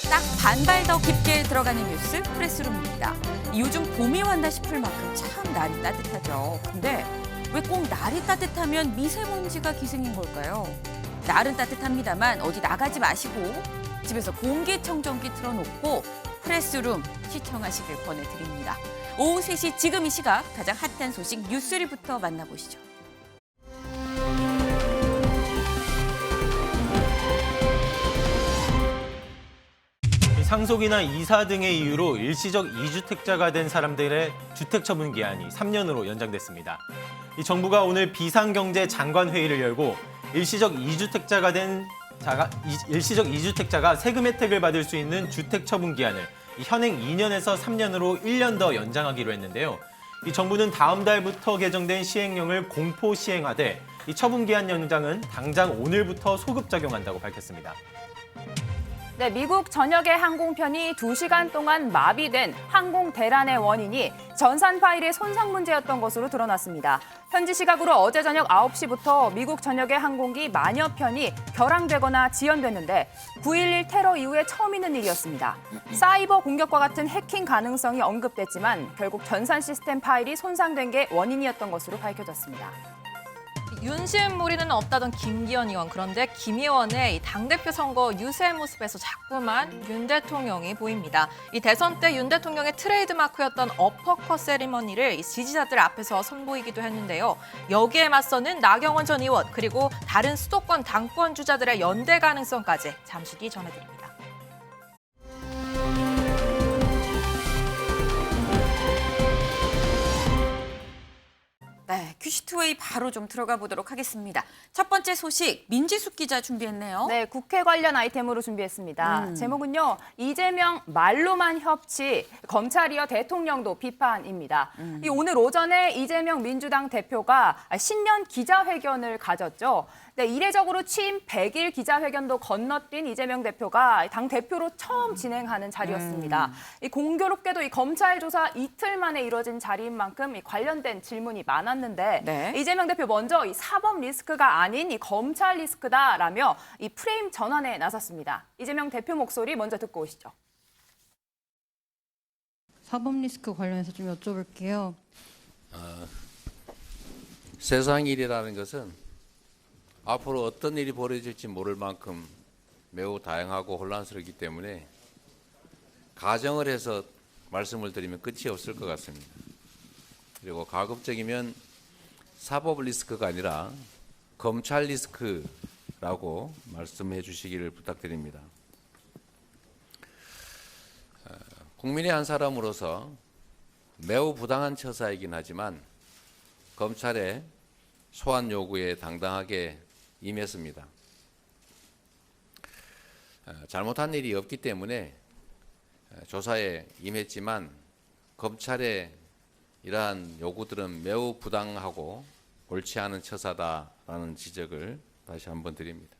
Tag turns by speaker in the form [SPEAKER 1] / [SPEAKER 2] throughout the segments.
[SPEAKER 1] 딱 반발 더 깊게 들어가는 뉴스 프레스룸입니다. 요즘 봄이 왔나 싶을 만큼 참 날이 따뜻하죠. 근데 왜 꼭 날이 따뜻하면 미세먼지가 기승인 걸까요? 날은 따뜻합니다만 어디 나가지 마시고 집에서 공기청정기 틀어놓고 프레스룸 시청하시길 권해드립니다. 오후 3시 지금 이 시각 가장 핫한 소식 뉴스리부터 만나보시죠.
[SPEAKER 2] 상속이나 이사 등의 이유로 일시적 이주택자가 된 사람들의 주택 처분 기한이 3년으로 연장됐습니다. 이 정부가 오늘 비상경제 장관회의를 열고 일시적 이주택자가 세금 혜택을 받을 수 있는 주택 처분 기한을 현행 2년에서 3년으로 1년 더 연장하기로 했는데요. 이 정부는 다음 달부터 개정된 시행령을 공포 시행하되 이 처분 기한 연장은 당장 오늘부터 소급 적용한다고 밝혔습니다.
[SPEAKER 3] 네, 미국 전역의 항공편이 2시간 동안 마비된 항공 대란의 원인이 전산 파일의 손상 문제였던 것으로 드러났습니다. 현지 시각으로 어제 저녁 9시부터 미국 전역의 항공기 만여 편이 결항되거나 지연됐는데 9.11 테러 이후에 처음 있는 일이었습니다. 사이버 공격과 같은 해킹 가능성이 언급됐지만 결국 전산 시스템 파일이 손상된 게 원인이었던 것으로 밝혀졌습니다.
[SPEAKER 4] 윤심무리는 없다던 김기현 의원. 그런데 김 의원의 당대표 선거 유세 모습에서 자꾸만 윤 대통령이 보입니다. 이 대선 때 윤 대통령의 트레이드마크였던 어퍼컷 세리머니를 지지자들 앞에서 선보이기도 했는데요. 여기에 맞서는 나경원 전 의원 그리고 다른 수도권 당권 주자들의 연대 가능성까지 잠시 뒤 전해드립니다.
[SPEAKER 1] 네, 큐시트웨이 바로 좀 들어가 보도록 하겠습니다. 첫 번째 소식, 민지숙 기자 준비했네요.
[SPEAKER 3] 네, 국회 관련 아이템으로 준비했습니다. 제목은요, 이재명 말로만 협치, 검찰이어 대통령도 비판입니다. 오늘 오전에 이재명 민주당 대표가 신년 기자회견을 가졌죠. 네, 이례적으로 취임 100일 기자회견도 건너뛴 이재명 대표가 당 대표로 처음 진행하는 자리였습니다. 공교롭게도 이 검찰 조사 이틀 만에 이뤄진 자리인 만큼 관련된 질문이 많았는데
[SPEAKER 1] 네.
[SPEAKER 3] 이재명 대표 먼저 이 사법 리스크가 아닌 이 검찰 리스크다라며 이 프레임 전환에 나섰습니다. 이재명 대표 목소리 먼저 듣고 오시죠.
[SPEAKER 5] 사법 리스크 관련해서 좀 여쭤볼게요.
[SPEAKER 6] 세상 일이라는 것은 앞으로 어떤 일이 벌어질지 모를 만큼 매우 다양하고 혼란스럽기 때문에 가정을 해서 말씀을 드리면 끝이 없을 것 같습니다. 그리고 가급적이면 사법 리스크가 아니라 검찰 리스크라고 말씀해 주시기를 부탁드립니다. 국민의 한 사람으로서 매우 부당한 처사이긴 하지만 검찰의 소환 요구에 당당하게 임했습니다. 잘못한 일이 없기 때문에 조사에 임했지만 검찰의 이러한 요구들은 매우 부당하고 옳지 않은 처사다라는 지적을 다시 한번 드립니다.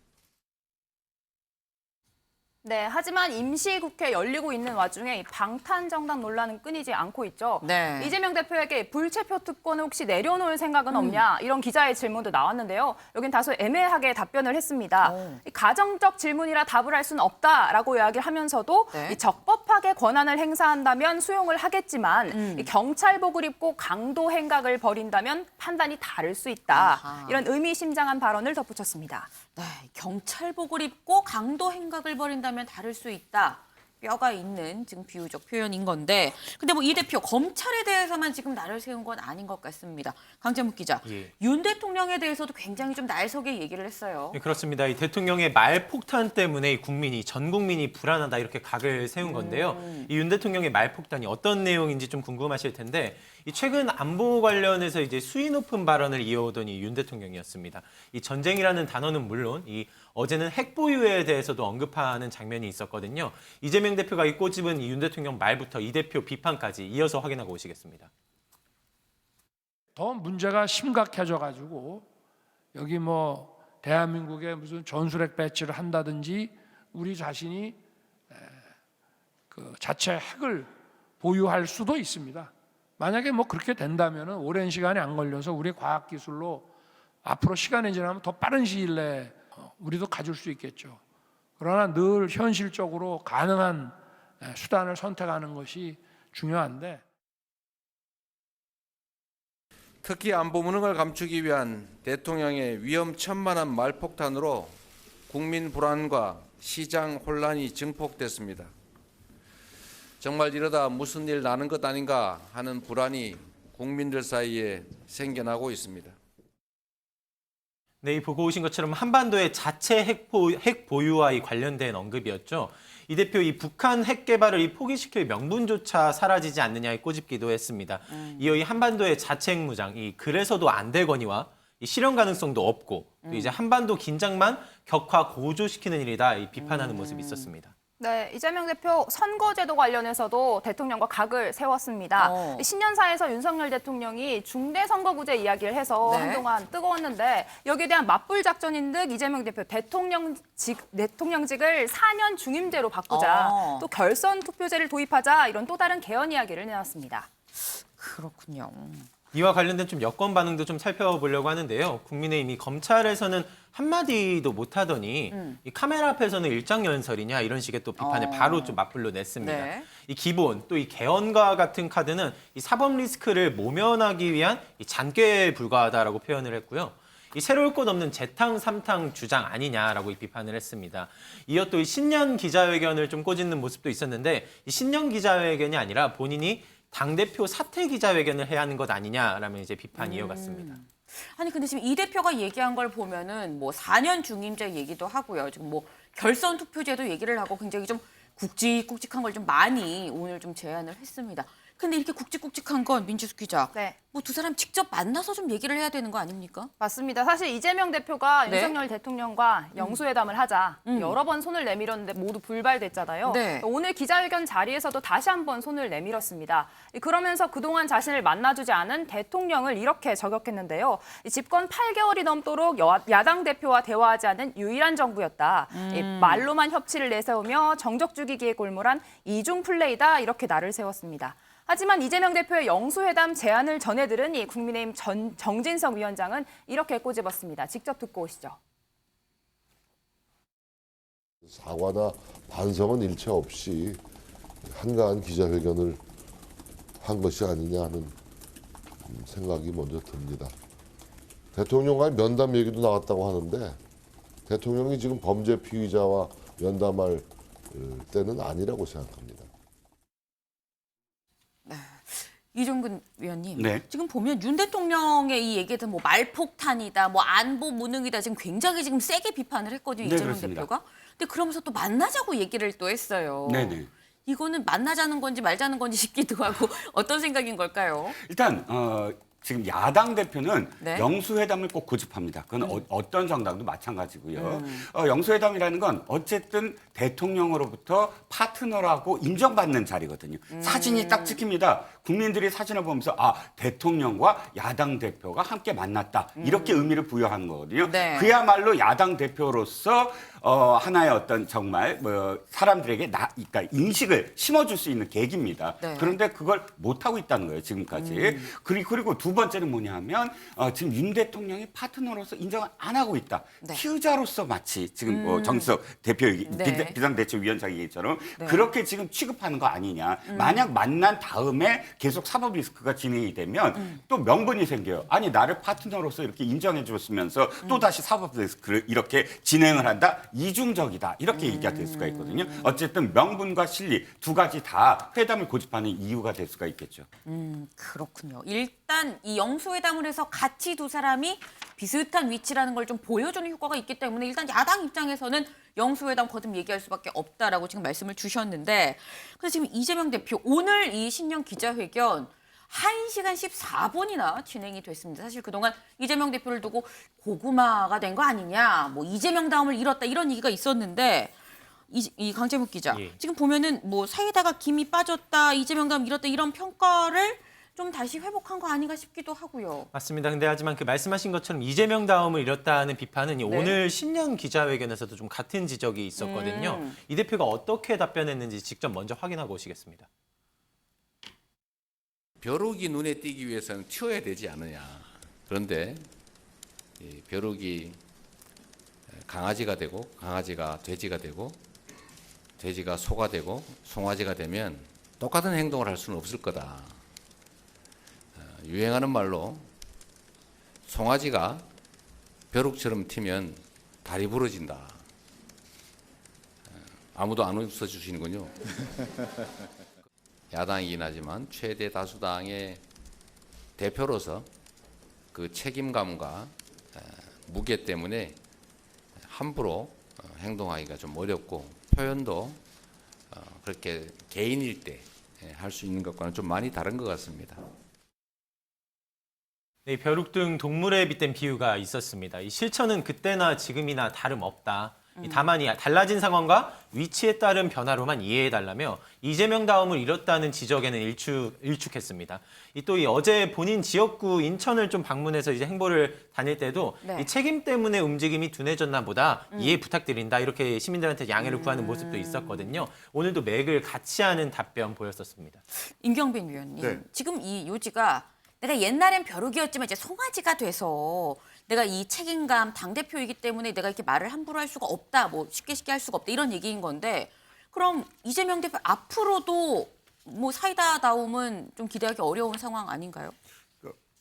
[SPEAKER 3] 네, 하지만 임시국회 열리고 있는 와중에 이 방탄정당 논란은 끊이지 않고 있죠.
[SPEAKER 1] 네.
[SPEAKER 3] 이재명 대표에게 불체포 특권을 혹시 내려놓을 생각은 없냐 이런 기자의 질문도 나왔는데요. 여긴 다소 애매하게 답변을 했습니다. 이 가정적 질문이라 답을 할 수는 없다라고 이야기를 하면서도
[SPEAKER 1] 네.
[SPEAKER 3] 이 적법하게 권한을 행사한다면 수용을 하겠지만 이 경찰복을 입고 강도 행각을 벌인다면 판단이 다를 수 있다.
[SPEAKER 1] 아하.
[SPEAKER 3] 이런 의미심장한 발언을 덧붙였습니다.
[SPEAKER 1] 네, 경찰복을 입고 강도 행각을 벌인다면 다를 수 있다. 뼈가 있는 지금 비유적 표현인 건데, 근데 뭐 이 대표 검찰에 대해서만 지금 날을 세운 건 아닌 것 같습니다. 강재묵 기자,
[SPEAKER 2] 예.
[SPEAKER 1] 윤 대통령에 대해서도 굉장히 좀 날서게 얘기를 했어요.
[SPEAKER 2] 네, 그렇습니다. 이 대통령의 말폭탄 때문에 전 국민이 불안하다 이렇게 각을 세운 건데요. 이 윤 대통령의 말폭탄이 어떤 내용인지 좀 궁금하실 텐데, 이 최근 안보 관련해서 이제 수위 높은 발언을 이어오던 이 윤 대통령이었습니다. 이 전쟁이라는 단어는 물론 어제는 핵 보유에 대해서도 언급하는 장면이 있었거든요. 이재명 대표가 이 꼬집은 이 윤 대통령 말부터 이 대표 비판까지 이어서 확인하고 오시겠습니다.
[SPEAKER 7] 더 문제가 심각해져가지고 여기 뭐 대한민국에 무슨 전술핵 배치를 한다든지 우리 자신이 그 자체 핵을 보유할 수도 있습니다. 만약에 뭐 그렇게 된다면 오랜 시간이 안 걸려서 우리 과학기술로 앞으로 시간이 지나면 더 빠른 시일 내에 우리도 가질 수 있겠죠. 그러나 늘 현실적으로 가능한 수단을 선택하는 것이 중요한데
[SPEAKER 6] 특히 안보 무능을 감추기 위한 대통령의 위험천만한 말폭탄으로 국민 불안과 시장 혼란이 증폭됐습니다. 정말 이러다 무슨 일 나는 것 아닌가 하는 불안이 국민들 사이에 생겨나고 있습니다.
[SPEAKER 2] 네, 이 보고 오신 것처럼 한반도의 자체 핵 보유와 관련된 언급이었죠. 이 대표 이 북한 핵 개발을 포기시킬 명분조차 사라지지 않느냐에 꼬집기도 했습니다. 이어 이 한반도의 자체 핵 무장, 그래서도 안 되거니와 이 실현 가능성도 없고 또 이제 한반도 긴장만 격화 고조시키는 일이다 이 비판하는 모습이 있었습니다.
[SPEAKER 3] 네, 이재명 대표 선거제도 관련해서도 대통령과 각을 세웠습니다. 신년사에서 윤석열 대통령이 중대선거구제 이야기를 해서
[SPEAKER 1] 네.
[SPEAKER 3] 한동안 뜨거웠는데 여기에 대한 맞불 작전인 듯 이재명 대표 대통령직을 4년 중임제로 바꾸자, 또 결선 투표제를 도입하자 이런 또 다른 개헌 이야기를 내놨습니다.
[SPEAKER 1] 그렇군요.
[SPEAKER 2] 이와 관련된 좀 여권 반응도 좀 살펴보려고 하는데요. 국민의힘이 검찰에서는 한마디도 못하더니 이 카메라 앞에서는 일장연설이냐 이런 식의 또 비판을 바로 좀 맞불로 냈습니다.
[SPEAKER 1] 네.
[SPEAKER 2] 이 기본 또 이 개헌과 같은 카드는 이 사법 리스크를 모면하기 위한 이 잔꾀에 불과하다라고 표현을 했고요. 이 새로울 것 없는 재탕 삼탕 주장 아니냐라고 이 비판을 했습니다. 이어 또 이 신년 기자회견을 좀 꼬집는 모습도 있었는데 이 신년 기자회견이 아니라 본인이 당대표 사퇴 기자회견을 해야 하는 것 아니냐라면 이제 비판이 이어갔습니다.
[SPEAKER 1] 아니 근데 지금 이 대표가 얘기한 걸 보면은 뭐 4년 중임제 얘기도 하고요. 지금 뭐 결선 투표제도 얘기를 하고 굉장히 좀 굵직굵직한 걸 좀 많이 오늘 좀 제안을 했습니다. 근데 이렇게 굵직굵직한 건 민지숙 기자,
[SPEAKER 3] 네.
[SPEAKER 1] 뭐 두 사람 직접 만나서 좀 얘기를 해야 되는 거 아닙니까?
[SPEAKER 3] 맞습니다. 사실 이재명 대표가
[SPEAKER 1] 네.
[SPEAKER 3] 윤석열 대통령과 영수회담을 하자 여러 번 손을 내밀었는데 모두 불발됐잖아요.
[SPEAKER 1] 네.
[SPEAKER 3] 오늘 기자회견 자리에서도 다시 한번 손을 내밀었습니다. 그러면서 그동안 자신을 만나주지 않은 대통령을 이렇게 저격했는데요. 집권 8개월이 넘도록 야당 대표와 대화하지 않은 유일한 정부였다. 말로만 협치를 내세우며 정적 죽이기에 골몰한 이중 플레이다 이렇게 날을 세웠습니다. 하지만 이재명 대표의 영수회담 제안을 전해들은 이 국민의힘 정진석 위원장은 이렇게 꼬집었습니다. 직접 듣고 오시죠.
[SPEAKER 8] 사과나 반성은 일체 없이 한가한 기자회견을 한 것이 아니냐 하는 생각이 먼저 듭니다. 대통령과의 면담 얘기도 나왔다고 하는데 대통령이 지금 범죄 피의자와 면담할 때는 아니라고 생각합니다.
[SPEAKER 1] 이종근 위원님,
[SPEAKER 9] 네.
[SPEAKER 1] 지금 보면 윤 대통령의 이 얘기들 뭐 말폭탄이다, 뭐 안보 무능이다 지금 굉장히 지금 세게 비판을 했거든요.
[SPEAKER 9] 네,
[SPEAKER 1] 이재명
[SPEAKER 9] 그렇습니다.
[SPEAKER 1] 대표가. 근데 그러면서 또 만나자고 얘기를 또 했어요.
[SPEAKER 9] 네네.
[SPEAKER 1] 이거는 만나자는 건지 말자는 건지 싶기도 하고 어떤 생각인 걸까요?
[SPEAKER 9] 일단 지금 야당 대표는
[SPEAKER 1] 네.
[SPEAKER 9] 영수회담을 꼭 고집합니다. 그건 어떤 정당도 마찬가지고요. 영수회담이라는 건 어쨌든 대통령으로부터 파트너라고 인정받는 자리거든요. 사진이 딱 찍힙니다. 국민들이 사진을 보면서 아 대통령과 야당 대표가 함께 만났다 이렇게 의미를 부여하는 거거든요.
[SPEAKER 1] 네.
[SPEAKER 9] 그야말로 야당 대표로서 하나의 어떤 정말 뭐 사람들에게 그러니까 인식을 심어줄 수 있는 계기입니다.
[SPEAKER 1] 네.
[SPEAKER 9] 그런데 그걸 못 하고 있다는 거예요 지금까지. 그리고 두 번째는 뭐냐면 지금 윤 대통령이 파트너로서 인정을 안 하고 있다.
[SPEAKER 1] 네.
[SPEAKER 9] 피의자로서 마치 지금 정석 대표
[SPEAKER 1] 네.
[SPEAKER 9] 비상대책위원장 얘기처럼 그렇게 지금 취급하는 거 아니냐. 만약 만난 다음에 계속 사법 리스크가 진행이 되면 또 명분이 생겨요. 아니 나를 파트너로서 이렇게 인정해 줬으면서 또 다시 사법 리스크를 이렇게 진행을 한다. 이중적이다. 이렇게 얘기가 될 수가 있거든요. 어쨌든 명분과 실리 두 가지 다 회담을 고집하는 이유가 될 수가 있겠죠.
[SPEAKER 1] 그렇군요. 일단 이 영수회담을 해서 같이 두 사람이 비슷한 위치라는 걸 좀 보여주는 효과가 있기 때문에 일단 야당 입장에서는 영수회담 거듭 얘기할 수밖에 없다라고 지금 말씀을 주셨는데 그래서 지금 이재명 대표 오늘 이 신년 기자회견 1시간 14분이나 진행이 됐습니다. 사실 그동안 이재명 대표를 두고 고구마가 된 거 아니냐, 뭐 이재명 다음을 잃었다 이런 얘기가 있었는데 이 강재묵 기자
[SPEAKER 2] 예.
[SPEAKER 1] 지금 보면은 뭐 사이다가 김이 빠졌다, 이재명 다음 잃었다 이런 평가를 좀 다시 회복한 거 아닌가 싶기도 하고요.
[SPEAKER 2] 맞습니다. 근데 하지만 그 말씀하신 것처럼 이재명 다음을 잃었다는 비판은 오늘 신년 기자회견에서도 좀 같은 지적이 있었거든요. 이 대표가 어떻게 답변했는지 직접 먼저 확인하고 오시겠습니다.
[SPEAKER 6] 벼룩이 눈에 띄기 위해서는 튀어야 되지 않느냐. 그런데 이 벼룩이 강아지가 되고 강아지가 돼지가 되고 돼지가 소가 되고 송아지가 되면 똑같은 행동을 할 수는 없을 거다. 유행하는 말로 송아지가 벼룩처럼 튀면 다리 부러진다. 아무도 안 웃어주시는군요. 야당이긴 하지만 최대 다수당의 대표로서 그 책임감과 무게 때문에 함부로 행동하기가 좀 어렵고 표현도 그렇게 개인일 때 할 수 있는 것과는 좀 많이 다른 것 같습니다.
[SPEAKER 2] 네, 벼룩 등 동물에 빗댄 비유가 있었습니다. 이 실천은 그때나 지금이나 다름없다. 다만 이 달라진 상황과 위치에 따른 변화로만 이해해달라며 이재명 다움을 잃었다는 지적에는 일축했습니다. 또 이 어제 본인 지역구 인천을 좀 방문해서 이제 행보를 다닐 때도
[SPEAKER 3] 네.
[SPEAKER 2] 이 책임 때문에 움직임이 둔해졌나 보다 이해 부탁드린다 이렇게 시민들한테 양해를 구하는 모습도 있었거든요. 오늘도 맥을 같이 하는 답변 보였었습니다.
[SPEAKER 1] 임경빈 위원님,
[SPEAKER 10] 네.
[SPEAKER 1] 지금 이 요지가 내가 옛날엔 벼룩이었지만 이제 송아지가 돼서 내가 이 책임감 당대표이기 때문에 내가 이렇게 말을 함부로 할 수가 없다, 뭐 쉽게 할 수가 없다 이런 얘기인 건데 그럼 이재명 대표 앞으로도 뭐 사이다다움은 좀 기대하기 어려운 상황 아닌가요?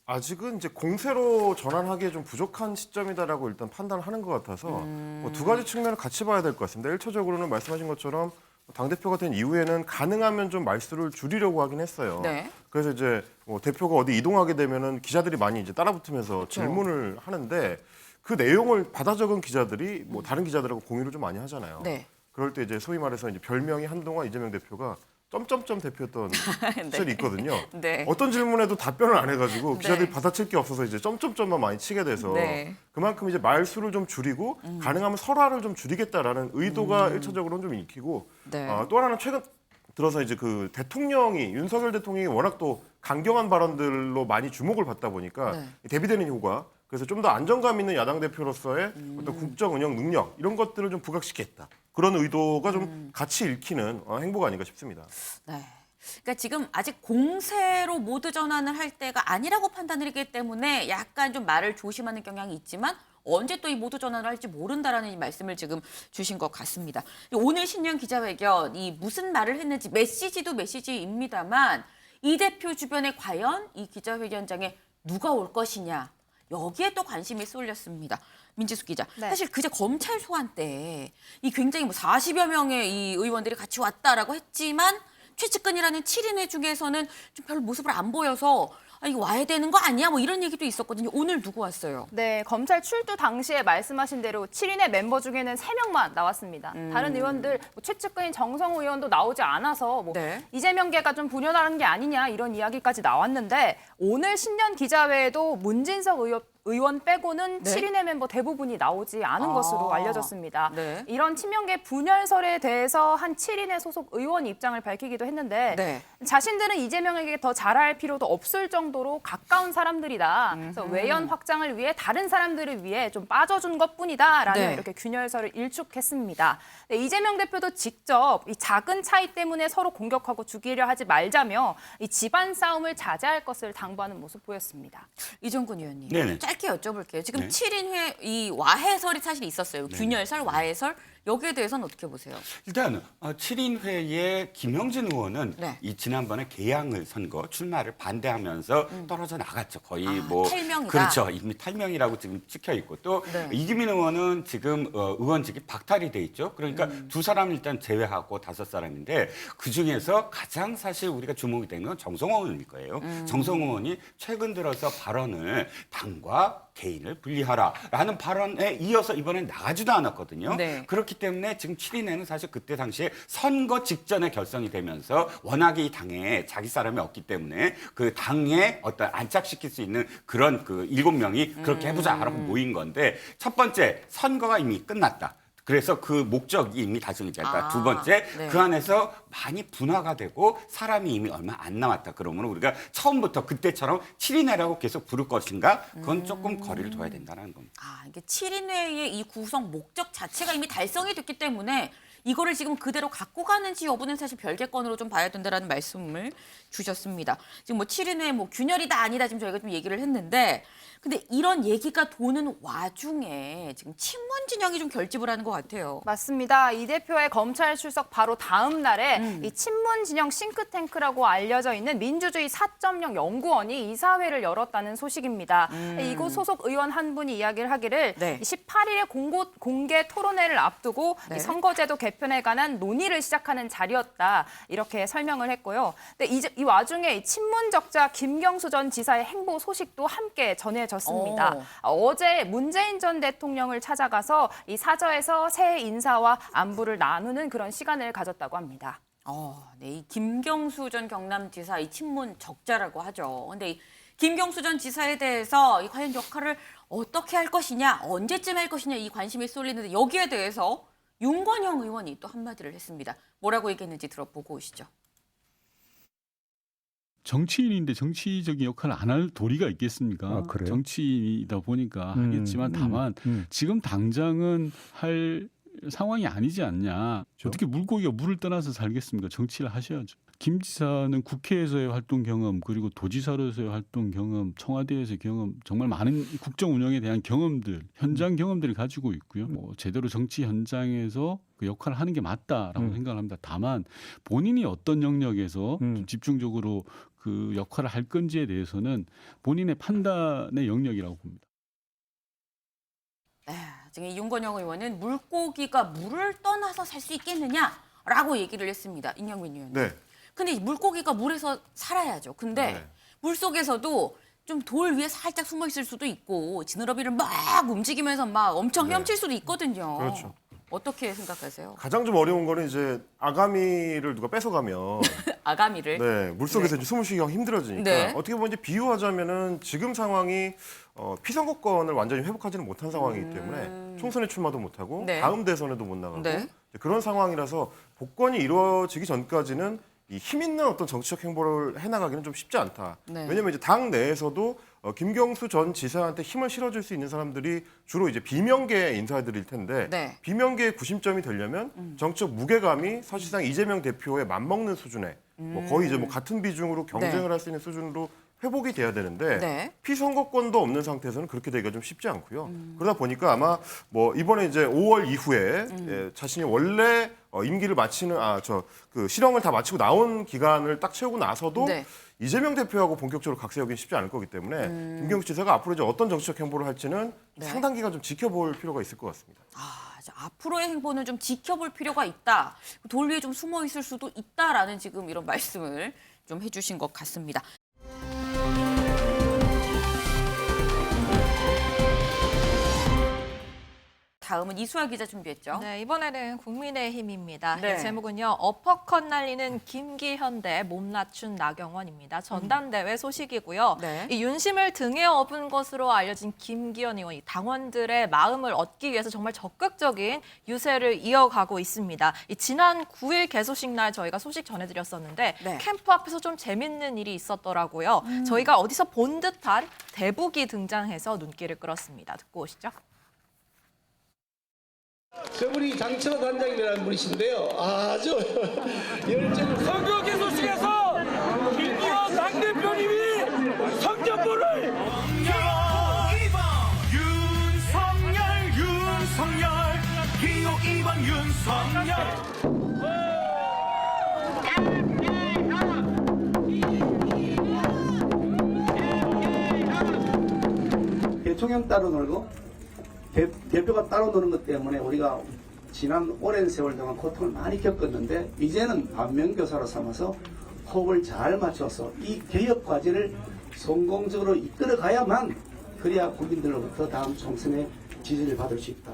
[SPEAKER 10] 아직은 이제 공세로 전환하기에 좀 부족한 시점이다라고 일단 판단을 하는 것 같아서 뭐두 가지 측면을 같이 봐야 될 것 같습니다. 1차적으로는 말씀하신 것처럼 당대표가 된 이후에는 가능하면 좀 말수를 줄이려고 하긴 했어요.
[SPEAKER 1] 네.
[SPEAKER 10] 그래서 이제 뭐 대표가 어디 이동하게 되면은 기자들이 많이 이제 따라붙으면서 질문을 하는데 그 내용을 받아 적은 기자들이 뭐 다른 기자들하고 공유를 좀 많이 하잖아요.
[SPEAKER 1] 네.
[SPEAKER 10] 그럴 때 이제 소위 말해서 이제 별명이 한동안 이재명 대표가 점점점 대표였던 시절이 있거든요.
[SPEAKER 1] 네.
[SPEAKER 10] 어떤 질문에도 답변을 안 해가지고 기자들이 받아칠 게 없어서 이제 점점점만 많이 치게 돼서
[SPEAKER 1] 네.
[SPEAKER 10] 그만큼 이제 말수를 좀 줄이고 가능하면 설화를 좀 줄이겠다라는 의도가 일차적으로는 좀 익히고
[SPEAKER 1] 네.
[SPEAKER 10] 또 하나는 최근 들어서 이제 그 대통령이 윤석열 대통령이 워낙 또 강경한 발언들로 많이 주목을 받다 보니까
[SPEAKER 1] 네.
[SPEAKER 10] 대비되는 효과 그래서 좀 더 안정감 있는 야당 대표로서의 어떤 국정 운영 능력 이런 것들을 좀 부각시켰다. 그런 의도가 좀 같이 읽히는 행보가 아닌가 싶습니다.
[SPEAKER 1] 네. 그러니까 지금 아직 공세로 모드 전환을 할 때가 아니라고 판단을 했기 때문에 약간 좀 말을 조심하는 경향이 있지만 언제 또 이 모드 전환을 할지 모른다라는 이 말씀을 지금 주신 것 같습니다. 오늘 신년 기자회견 이 무슨 말을 했는지 메시지도 메시지입니다만 이 대표 주변에 과연 이 기자회견장에 누가 올 것이냐 여기에 또 관심이 쏠렸습니다. 민지숙 기자.
[SPEAKER 3] 네.
[SPEAKER 1] 사실 그제 검찰 소환 때 이 굉장히 뭐 40여 명의 이 의원들이 같이 왔다라고 했지만 최측근이라는 7인회 중에서는 좀 별 모습을 안 보여서 아, 이거 와야 되는 거 아니야? 뭐 이런 얘기도 있었거든요. 오늘 누구 왔어요?
[SPEAKER 3] 네, 검찰 출두 당시에 말씀하신 대로 7인의 멤버 중에는 3명만 나왔습니다. 다른 의원들, 뭐 최측근인 정성호 의원도 나오지 않아서 뭐
[SPEAKER 1] 네.
[SPEAKER 3] 이재명계가 좀 분열하는 게 아니냐 이런 이야기까지 나왔는데 오늘 신년 기자회에도 문진석 의원 빼고는
[SPEAKER 1] 네.
[SPEAKER 3] 7인의 멤버 대부분이 나오지 않은 것으로 알려졌습니다.
[SPEAKER 1] 네.
[SPEAKER 3] 이런 친명계 분열설에 대해서 한 7인의 소속 의원 입장을 밝히기도 했는데
[SPEAKER 1] 네.
[SPEAKER 3] 자신들은 이재명에게 더 잘할 필요도 없을 정도로 가까운 사람들이다. 그래서 외연 확장을 위해 다른 사람들을 위해 좀 빠져준 것뿐이다라는
[SPEAKER 1] 네.
[SPEAKER 3] 이렇게 균열설을 일축했습니다. 네, 이재명 대표도 직접 이 작은 차이 때문에 서로 공격하고 죽이려 하지 말자며 이 집안 싸움을 자제할 것을 당부하는 모습 보였습니다.
[SPEAKER 1] 이종근 의원님.
[SPEAKER 9] 네네.
[SPEAKER 1] 짧게 여쭤볼게요. 지금
[SPEAKER 9] 네.
[SPEAKER 1] 7인회 이 와해설이 사실 있었어요. 균열설, 와해설. 여기에 대해서는 어떻게 보세요?
[SPEAKER 9] 일단 7인 회의에 김영진 의원은
[SPEAKER 1] 네.
[SPEAKER 9] 이 지난번에 개항을 선거 출마를 반대하면서 떨어져 나갔죠. 거의
[SPEAKER 1] 탈명이다.
[SPEAKER 9] 그렇죠. 이미 탈명이라고 지금 찍혀 있고 또
[SPEAKER 1] 네.
[SPEAKER 9] 이기민 의원은 지금 의원직이 박탈이 돼 있죠. 그러니까 두 사람 일단 제외하고 5사람인데 그 중에서 가장 사실 우리가 주목이 되는 건 정성호 의원일 거예요. 정성호 의원이 최근 들어서 발언을 당과 개인을 분리하라라는 발언에 이어서 이번엔 나가지도 않았거든요.
[SPEAKER 1] 네.
[SPEAKER 9] 그렇기 때문에 지금 7인회는 사실 그때 당시에 선거 직전에 결성이 되면서 워낙에 이 당에 자기 사람이 없기 때문에 그 당에 어떤 안착시킬 수 있는 그런 그 7명이 그렇게 해보자라고 모인 건데 첫 번째 선거가 이미 끝났다. 그래서 그 목적이 이미 달성이 됐다. 두 번째,
[SPEAKER 1] 네.
[SPEAKER 9] 그 안에서 많이 분화가 되고 사람이 이미 얼마 안 남았다. 그러면 우리가 처음부터 그때처럼 7인회라고 계속 부를 것인가? 그건 조금 거리를 둬야 된다는 겁니다.
[SPEAKER 1] 아, 이게 7인회의 이 구성 목적 자체가 이미 달성이 됐기 때문에 이거를 지금 그대로 갖고 가는지 여부는 사실 별개건으로 좀 봐야 된다라는 말씀을 주셨습니다. 지금 뭐 7인 후에 뭐 균열이다 아니다 지금 저희가 좀 얘기를 했는데 근데 이런 얘기가 도는 와중에 지금 친문 진영이 좀 결집을 하는 것 같아요.
[SPEAKER 3] 맞습니다. 이 대표의 검찰 출석 바로 다음 날에 이 친문 진영 싱크탱크라고 알려져 있는 민주주의 4.0 연구원이 이사회를 열었다는 소식입니다. 이곳 소속 의원 한 분이 이야기를 하기를
[SPEAKER 1] 네.
[SPEAKER 3] 18일에 공개 토론회를 앞두고
[SPEAKER 1] 네.
[SPEAKER 3] 이 선거제도 개편에 관한 논의를 시작하는 자리였다. 이렇게 설명을 했고요. 근데 이 와중에 이 친문 적자 김경수 전 지사의 행보 소식도 함께 전해졌습니다. 어제 문재인 전 대통령을 찾아가서 이 사저에서 새 인사와 안부를 나누는 그런 시간을 가졌다고 합니다.
[SPEAKER 1] 네, 이 김경수 전 경남지사 이 친문 적자라고 하죠. 근데 이 김경수 전 지사에 대해서 이 과연 역할을 어떻게 할 것이냐, 언제쯤 할 것이냐 이 관심이 쏠리는데 여기에 대해서 윤건영 의원이 또 한마디를 했습니다. 뭐라고 얘기했는지 들어보고 오시죠.
[SPEAKER 11] 정치인인데 정치적인 역할을 안 할 도리가 있겠습니까?
[SPEAKER 12] 그래요?
[SPEAKER 11] 정치인이다 보니까 하겠지만 다만 지금 당장은 할 상황이 아니지 않냐. 어떻게 물고기가 물을 떠나서 살겠습니까? 정치를 하셔야죠. 김 지사는 국회에서의 활동 경험 그리고 도지사로서의 활동 경험, 청와대에서의 경험 정말 많은 국정 운영에 대한 경험들, 현장 경험들을 가지고 있고요. 뭐 제대로 정치 현장에서 그 역할을 하는 게 맞다라고 생각을 합니다. 다만 본인이 어떤 영역에서 좀 집중적으로 그 역할을 할 건지에 대해서는 본인의 판단의 영역이라고 봅니다.
[SPEAKER 1] 지금 이 윤건영 의원은 물고기가 물을 떠나서 살 수 있겠느냐라고 얘기를 했습니다. 임영민 의원님.
[SPEAKER 10] 네.
[SPEAKER 1] 근데 이 물고기가 물에서 살아야죠. 근데
[SPEAKER 10] 네.
[SPEAKER 1] 물 속에서도 좀 돌 위에 살짝 숨어 있을 수도 있고 지느러미를 막 움직이면서 막 엄청 헤엄칠 수도 있거든요.
[SPEAKER 10] 그렇죠.
[SPEAKER 1] 어떻게 생각하세요?
[SPEAKER 10] 가장 좀 어려운 거는 이제 아가미를 누가 뺏어가면
[SPEAKER 1] 아가미를.
[SPEAKER 10] 네, 물속에서 이제 숨을 쉬기가 힘들어지니까
[SPEAKER 1] 네.
[SPEAKER 10] 어떻게 보면 이제 비유하자면은 지금 상황이 피선거권을 완전히 회복하지는 못한 상황이기 때문에 총선에 출마도 못하고
[SPEAKER 1] 네.
[SPEAKER 10] 다음 대선에도 못 나가고
[SPEAKER 1] 네.
[SPEAKER 10] 그런 상황이라서 복권이 이루어지기 전까지는 이 힘 있는 어떤 정치적 행보를 해나가기는 좀 쉽지 않다.
[SPEAKER 1] 네.
[SPEAKER 10] 왜냐하면 이제 당 내에서도 김경수 전 지사한테 힘을 실어줄 수 있는 사람들이 주로 이제 비명계 인사들일 텐데
[SPEAKER 1] 네.
[SPEAKER 10] 비명계의 구심점이 되려면 정치적 무게감이 사실상 이재명 대표에 맞먹는 수준의 뭐 거의 이제 뭐 같은 비중으로 경쟁을
[SPEAKER 1] 네.
[SPEAKER 10] 할 수 있는 수준으로 회복이 돼야 되는데
[SPEAKER 1] 네.
[SPEAKER 10] 피선거권도 없는 상태에서는 그렇게 되기가 좀 쉽지 않고요. 그러다 보니까 아마 뭐 이번에 이제 5월 이후에 자신이 원래 임기를 마치는 그 실형을 다 마치고 나온 기간을 딱 채우고 나서도
[SPEAKER 1] 네.
[SPEAKER 10] 이재명 대표하고 본격적으로 각세하기는 쉽지 않을 거기 때문에 김경수 지사가 앞으로 이제 어떤 정치적 행보를 할지는
[SPEAKER 1] 네.
[SPEAKER 10] 상당 기간 좀 지켜볼 필요가 있을 것 같습니다.
[SPEAKER 1] 앞으로의 행보는 좀 지켜볼 필요가 있다. 돌 위에 좀 숨어 있을 수도 있다라는 지금 이런 말씀을 좀 해주신 것 같습니다. 다음은 이수아 기자 준비했죠.
[SPEAKER 4] 네, 이번에는 국민의힘입니다.
[SPEAKER 1] 네.
[SPEAKER 4] 이 제목은요. 어퍼컷 날리는 김기현 대 몸맞춘 나경원입니다. 전당대회 소식이고요.
[SPEAKER 1] 네.
[SPEAKER 4] 이 윤심을 등에 업은 것으로 알려진 김기현 의원이 당원들의 마음을 얻기 위해서 정말 적극적인 유세를 이어가고 있습니다. 이 지난 9일 개소식 날 저희가 소식 전해드렸었는데
[SPEAKER 1] 네.
[SPEAKER 4] 캠프 앞에서 좀 재밌는 일이 있었더라고요. 저희가 어디서 본 듯한 대북이 등장해서 눈길을 끌었습니다. 듣고 오시죠.
[SPEAKER 13] 저분이 장철호 단장님이라는 분이신데요. 아주 열정.
[SPEAKER 14] 선거 개소식에서 김기현 당대표님이 성전부를 윤석열 기호 2번 윤석열.
[SPEAKER 13] 대통령 따로 놀고 대표가 따로 노는 것 때문에 우리가 지난 오랜 세월 동안 고통을 많이 겪었는데 이제는 반면교사로 삼아서 호흡을 잘 맞춰서 이 개혁 과제를 성공적으로 이끌어가야만 그래야 국민들로부터 다음 총선에 지지를 받을 수 있다.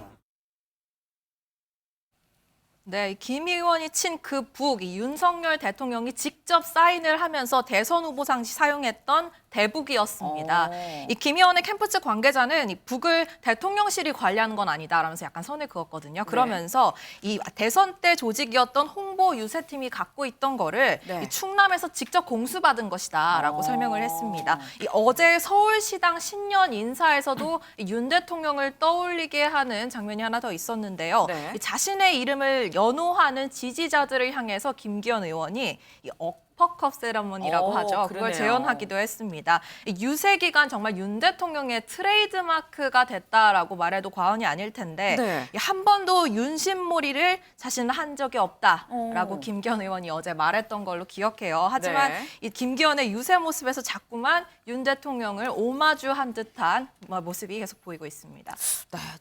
[SPEAKER 4] 네, 김 의원이 친 그 북, 윤석열 대통령이 직접 사인을 하면서 대선 후보 당시 사용했던 대북이었습니다. 이 김 의원의 캠프 측 관계자는 이 북을 대통령실이 관리하는 건 아니다라면서 약간 선을 그었거든요. 그러면서 이 대선 때 조직이었던 홍보 유세팀이 갖고 있던 거를 이 충남에서 직접 공수받은 것이다라고 설명을 했습니다. 이 어제 서울시당 신년 인사에서도 윤 대통령을 떠올리게 하는 장면이 하나 더 있었는데요. 이 자신의 이름을 연호하는 지지자들을 향해서 김기현 의원이 이 어퍼컵 세러머니라고 하죠. 그걸 재현하기도 했습니다. 유세 기간 정말 윤 대통령의 트레이드마크가 됐다라고 말해도 과언이 아닐 텐데 한 번도 윤심몰이를 자신은 한 적이 없다라고 김기현 의원이 어제 말했던 걸로 기억해요. 하지만 이 김기현의 유세 모습에서 자꾸만 윤 대통령을 오마주한 듯한 모습이 계속 보이고 있습니다.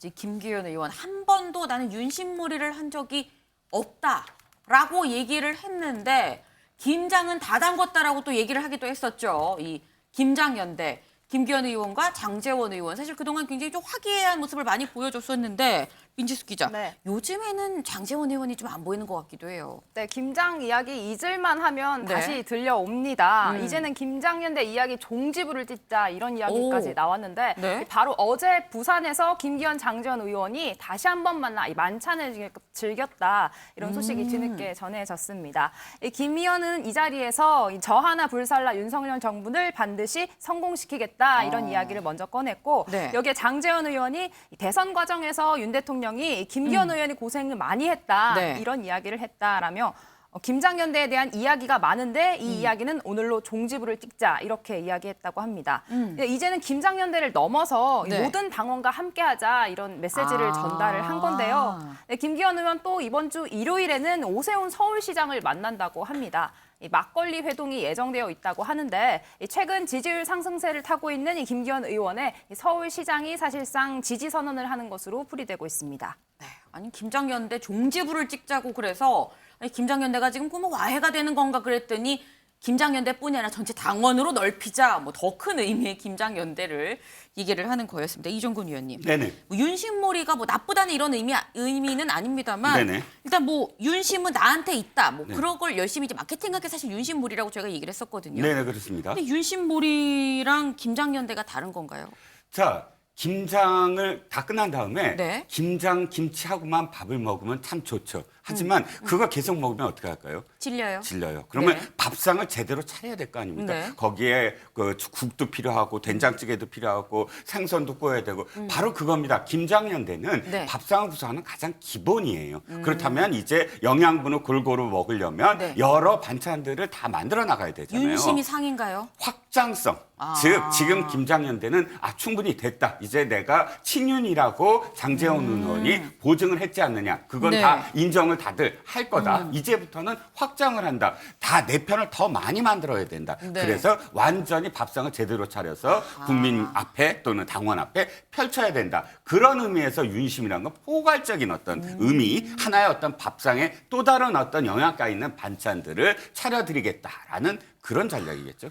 [SPEAKER 1] 네, 김기현 의원 한 번도 나는 윤심몰이를 한 적이 없다라고 얘기를 했는데 김장은 다 담궜다라고 또 얘기를 하기도 했었죠. 이 김장연대, 김기현 의원과 장제원 의원. 사실 그동안 굉장히 좀 화기애애한 모습을 많이 보여줬었는데 민지숙 기자, 요즘에는 장제원 의원이 좀 안 보이는 것 같기도 해요.
[SPEAKER 3] 네, 김장 이야기 잊을만 하면 다시 들려옵니다. 이제는 김장연대 이야기 종지부를 찢자 이런 이야기까지 나왔는데 바로 어제 부산에서 김기현 장제원 의원이 다시 한번 만나 이 만찬을 즐겼다 이런 소식이 뒤늦게 전해졌습니다. 김 의원은 이 자리에서 저 하나 불살라 윤석열 정부를 반드시 성공시키겠다 이런 이야기를 먼저 꺼냈고 여기에 장제원 의원이 대선 과정에서 윤 대통령이 김기현 의원이 고생을 많이 했다 이런 이야기를 했다라며 김장연대에 대한 이야기가 많은데 이 이야기는 오늘로 종지부를 찍자 이렇게 이야기했다고 합니다. 이제는 김장연대를 넘어서 모든 당원과 함께하자 이런 메시지를 전달을 한 건데요. 김기현 의원 또 이번 주 일요일에는 오세훈 서울시장을 만난다고 합니다. 이 막걸리 회동이 예정되어 있다고 하는데 최근 지지율 상승세를 타고 있는 이 김기현 의원의 서울시장이 사실상 지지 선언을 하는 것으로 풀이되고 있습니다.
[SPEAKER 1] 네, 아니 김장연대 종지부를 찍자고 그래서 아니, 김장연대가 지금 뭐 와해가 되는 건가 그랬더니 김장연대뿐이 아니라 전체 당원으로 넓히자 뭐 더 큰 의미의 김장연대를 얘기를 하는 거였습니다. 이종근 의원님.
[SPEAKER 9] 네네.
[SPEAKER 1] 뭐 윤심몰이가 뭐 나쁘다는 이런 의미는 아닙니다만 일단 뭐 윤심은 나한테 있다. 뭐 그런 걸 열심히 이제 마케팅하게 사실 윤심몰이라고 저희가 얘기를 했었거든요.
[SPEAKER 9] 네네, 그렇습니다.
[SPEAKER 1] 근데 윤심몰이랑 김장연대가 다른 건가요?
[SPEAKER 9] 자, 김장을 다 끝난 다음에 김장 김치하고만 밥을 먹으면 참 좋죠. 하지만 그거 계속 먹으면 어떻게 할까요?
[SPEAKER 1] 질려요.
[SPEAKER 9] 질려요. 그러면 밥상을 제대로 차려야 될 거 아닙니까? 거기에 그 국도 필요하고 된장찌개도 필요하고 생선도 구워야 되고 바로 그겁니다. 김장연대는 밥상을 구성하는 가장 기본이에요. 그렇다면 이제 영양분을 골고루 먹으려면 여러 반찬들을 다 만들어 나가야 되잖아요.
[SPEAKER 1] 윤심이 상인가요?
[SPEAKER 9] 확장성. 즉 지금 김장연대는 충분히 됐다. 이제 내가 친윤이라고 장제원 의원이 보증을 했지 않느냐. 그건 다 인정을 다들 할 거다. 이제부터는 확장을 한다. 다 내 편을 더 많이 만들어야 된다. 그래서 완전히 밥상을 제대로 차려서 국민 앞에 또는 당원 앞에 펼쳐야 된다. 그런 의미에서 윤심이라는 건 포괄적인 어떤 의미, 하나의 어떤 밥상에 또 다른 어떤 영양가 있는 반찬들을 차려드리겠다라는 그런 전략이겠죠.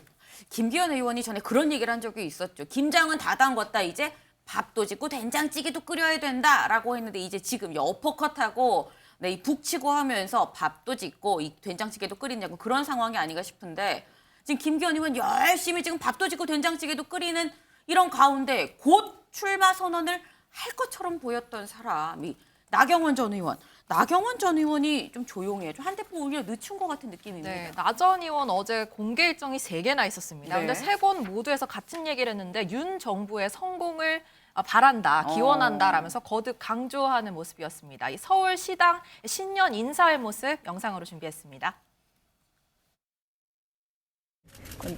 [SPEAKER 1] 김기현 의원이 전에 그런 얘기를 한 적이 있었죠. 김장은 다 담궜다. 이제 밥도 짓고 된장찌개도 끓여야 된다라고 했는데 이제 지금 어퍼컷하고 이 북치고 하면서 밥도 짓고 이 된장찌개도 끓이냐고 그런 상황이 아닌가 싶은데 지금 김기현 의원 열심히 지금 밥도 짓고 된장찌개도 끓이는 이런 가운데 곧 출마 선언을 할 것처럼 보였던 사람이 나경원 전 의원. 나경원 전 의원이 좀 조용해요. 좀 한 템포 오히려 늦춘 것 같은 느낌입니다.
[SPEAKER 4] 나 전 의원 어제 공개 일정이 3개나 있었습니다. 근데 3곳 모두에서 같은 얘기를 했는데 윤 정부의 성공을 바란다, 기원한다라면서 거듭 강조하는 모습이었습니다. 이 서울시당 신년 인사의 모습 영상으로 준비했습니다.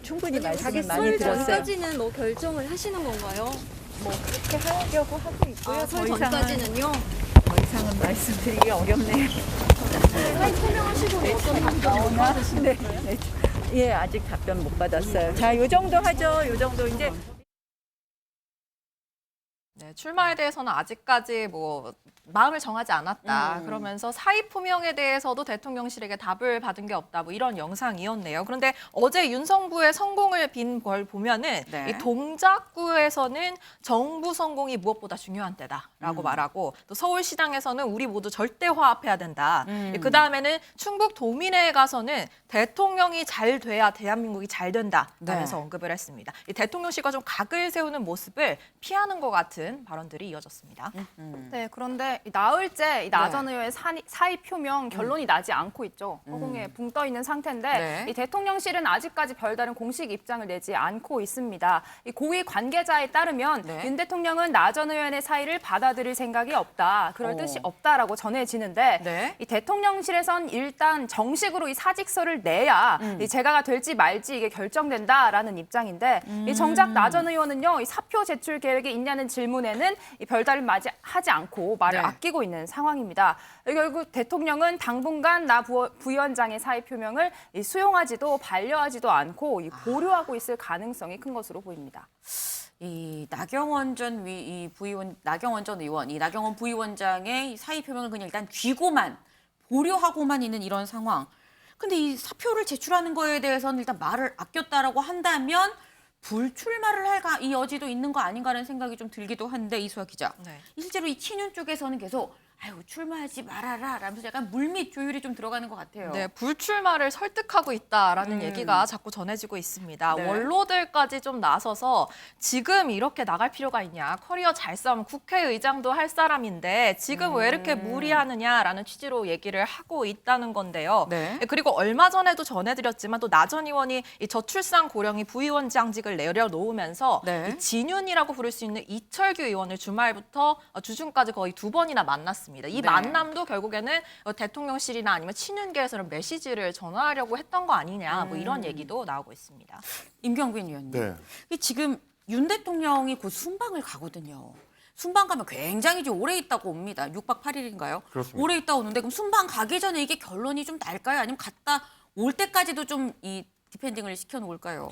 [SPEAKER 12] 충분히 말씀을 많이 들었어요.
[SPEAKER 15] 전까지는 뭐 결정을 하시는 건가요?
[SPEAKER 12] 뭐 그렇게 하려고 하고 있고요.
[SPEAKER 15] 설 전까지는요?
[SPEAKER 12] 더 이상은 말씀드리기 어렵네요.
[SPEAKER 15] 설명하시고 어떤 답변이 못 받으신 거예요?
[SPEAKER 12] 예, 아직 답변 못 받았어요. 자, 요 정도 하죠. 요 정도 이제.
[SPEAKER 4] 네, 출마에 대해서는 아직까지 뭐 마음을 정하지 않았다. 그러면서 사의 표명에 대해서도 대통령실에게 답을 받은 게 없다. 뭐 이런 영상이었네요. 그런데 어제 윤성부의 성공을 빈 걸 보면은
[SPEAKER 1] 네.
[SPEAKER 4] 이 동작구에서는 정부 성공이 무엇보다 중요한 때다라고 말하고 또 서울시당에서는 우리 모두 절대 화합해야 된다. 그 다음에는 충북 도민회에 가서는 대통령이 잘 돼야 대한민국이 잘 된다라면서
[SPEAKER 1] 네.
[SPEAKER 4] 언급을 했습니다. 이 대통령실과 좀 각을 세우는 모습을 피하는 것 같은 발언들이 이어졌습니다.
[SPEAKER 3] 네, 그런데 이 나흘째 이 나전 의원의 사의 표명 결론이 나지 않고 있죠. 허공에 붕 떠 있는 상태인데
[SPEAKER 1] 네.
[SPEAKER 3] 이 대통령실은 아직까지 별다른 공식 입장을 내지 않고 있습니다. 이 고위 관계자에 따르면
[SPEAKER 1] 네.
[SPEAKER 3] 윤 대통령은 나전 의원의 사의를 받아들일 생각이 없다. 그럴 뜻이 없다라고 전해지는데
[SPEAKER 1] 네.
[SPEAKER 3] 이 대통령실에선 일단 정식으로 이 사직서를 내야 이 재가가 될지 말지 이게 결정된다라는 입장인데 이 정작 나전 의원은요 이 사표 제출 계획이 있냐는 질문에는 이 별다른 하지 않고 말을
[SPEAKER 1] 네.
[SPEAKER 3] 아끼고 있는 상황입니다. 결국 대통령은 당분간 나 부위원장의 사의 표명을 이 수용하지도 반려하지도 않고 이 보류하고 있을 가능성이 큰 것으로 보입니다.
[SPEAKER 1] 이 나경원 전 의원, 이 나경원 부위원장의 이 사의 표명을 그냥 일단 쥐고만 보류하고만 있는 이런 상황. 근데 이 사표를 제출하는 거에 대해서는 일단 말을 아꼈다라고 한다면 불출마를 할 이 여지도 있는 거 아닌가라는 생각이 좀 들기도 한데 이수아 기자.
[SPEAKER 4] 네.
[SPEAKER 1] 실제로 이 친윤 쪽에서는 계속 아유 출마하지 말아라 라면서 약간 물밑 조율이 좀 들어가는 것 같아요.
[SPEAKER 4] 네, 불출마를 설득하고 있다라는 얘기가 자꾸 전해지고 있습니다.
[SPEAKER 1] 네.
[SPEAKER 4] 원로들까지 좀 나서서 지금 이렇게 나갈 필요가 있냐. 커리어 잘 쌓으면 국회의장도 할 사람인데 지금 왜 이렇게 무리하느냐라는 취지로 얘기를 하고 있다는 건데요.
[SPEAKER 1] 네.
[SPEAKER 4] 그리고 얼마 전에도 전해드렸지만 또 나 전 의원이 이 저출산 고령이 부위원장직을 내려놓으면서
[SPEAKER 1] 네.
[SPEAKER 4] 이 진윤이라고 부를 수 있는 이철규 의원을 주말부터 주중까지 거의 2번이나 만났습니다. 이
[SPEAKER 1] 네.
[SPEAKER 4] 만남도 결국에는 대통령실이나 아니면 친윤계에서는 메시지를 전하려고 했던 거 아니냐 뭐 이런 얘기도 나오고 있습니다.
[SPEAKER 1] 임경빈 의원님.
[SPEAKER 10] 네.
[SPEAKER 1] 이 지금 윤 대통령이 곧 순방을 가거든요. 순방 가면 굉장히 좀 오래 있다고 옵니다. 6박 8일인가요?
[SPEAKER 10] 그렇습니다.
[SPEAKER 1] 오래 있다 오는데 그럼 순방 가기 전에 이게 결론이 좀 날까요? 아니면 갔다 올 때까지도 좀 이 디펜딩을 시켜놓을까요?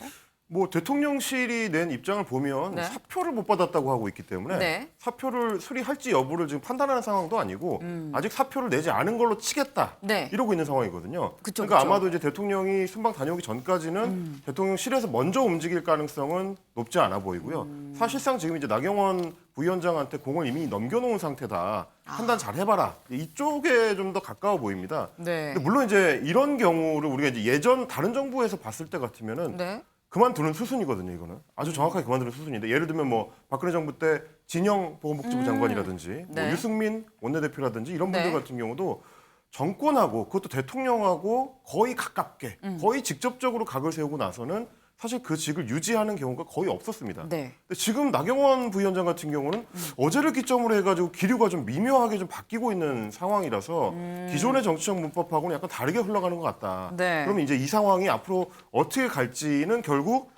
[SPEAKER 10] 뭐 대통령실이 낸 입장을 보면
[SPEAKER 1] 네.
[SPEAKER 10] 사표를 못 받았다고 하고 있기 때문에
[SPEAKER 1] 네.
[SPEAKER 10] 사표를 수리할지 여부를 지금 판단하는 상황도 아니고 아직 사표를 내지 않은 걸로 치겠다
[SPEAKER 1] 네.
[SPEAKER 10] 이러고 있는 상황이거든요.
[SPEAKER 1] 그쵸,
[SPEAKER 10] 그러니까
[SPEAKER 1] 그쵸.
[SPEAKER 10] 아마도 이제 대통령이 순방 다녀오기 전까지는 대통령실에서 먼저 움직일 가능성은 높지 않아 보이고요. 사실상 지금 이제 나경원 부위원장한테 공을 이미 넘겨놓은 상태다. 판단 잘 해봐라. 이쪽에 좀 더 가까워 보입니다.
[SPEAKER 1] 네.
[SPEAKER 10] 근데 물론 이제 이런 경우를 우리가 이제 예전 다른 정부에서 봤을 때 같으면은
[SPEAKER 1] 네.
[SPEAKER 10] 그만두는 수순이거든요, 이거는. 아주 정확하게 그만두는 수순인데 예를 들면 뭐 박근혜 정부 때 진영 보건복지부 장관이라든지
[SPEAKER 1] 네.
[SPEAKER 10] 뭐 유승민 원내대표라든지 이런 분들
[SPEAKER 1] 네.
[SPEAKER 10] 같은 경우도 정권하고 그것도 대통령하고 거의 가깝게 거의 직접적으로 각을 세우고 나서는 사실 그 직을 유지하는 경우가 거의 없었습니다.
[SPEAKER 1] 네.
[SPEAKER 10] 근데 지금 나경원 부위원장 같은 경우는 어제를 기점으로 해가지고 기류가 좀 미묘하게 좀 바뀌고 있는 상황이라서 기존의 정치적 문법하고는 약간 다르게 흘러가는 것 같다.
[SPEAKER 1] 네.
[SPEAKER 10] 그러면 이제 이 상황이 앞으로 어떻게 갈지는 결국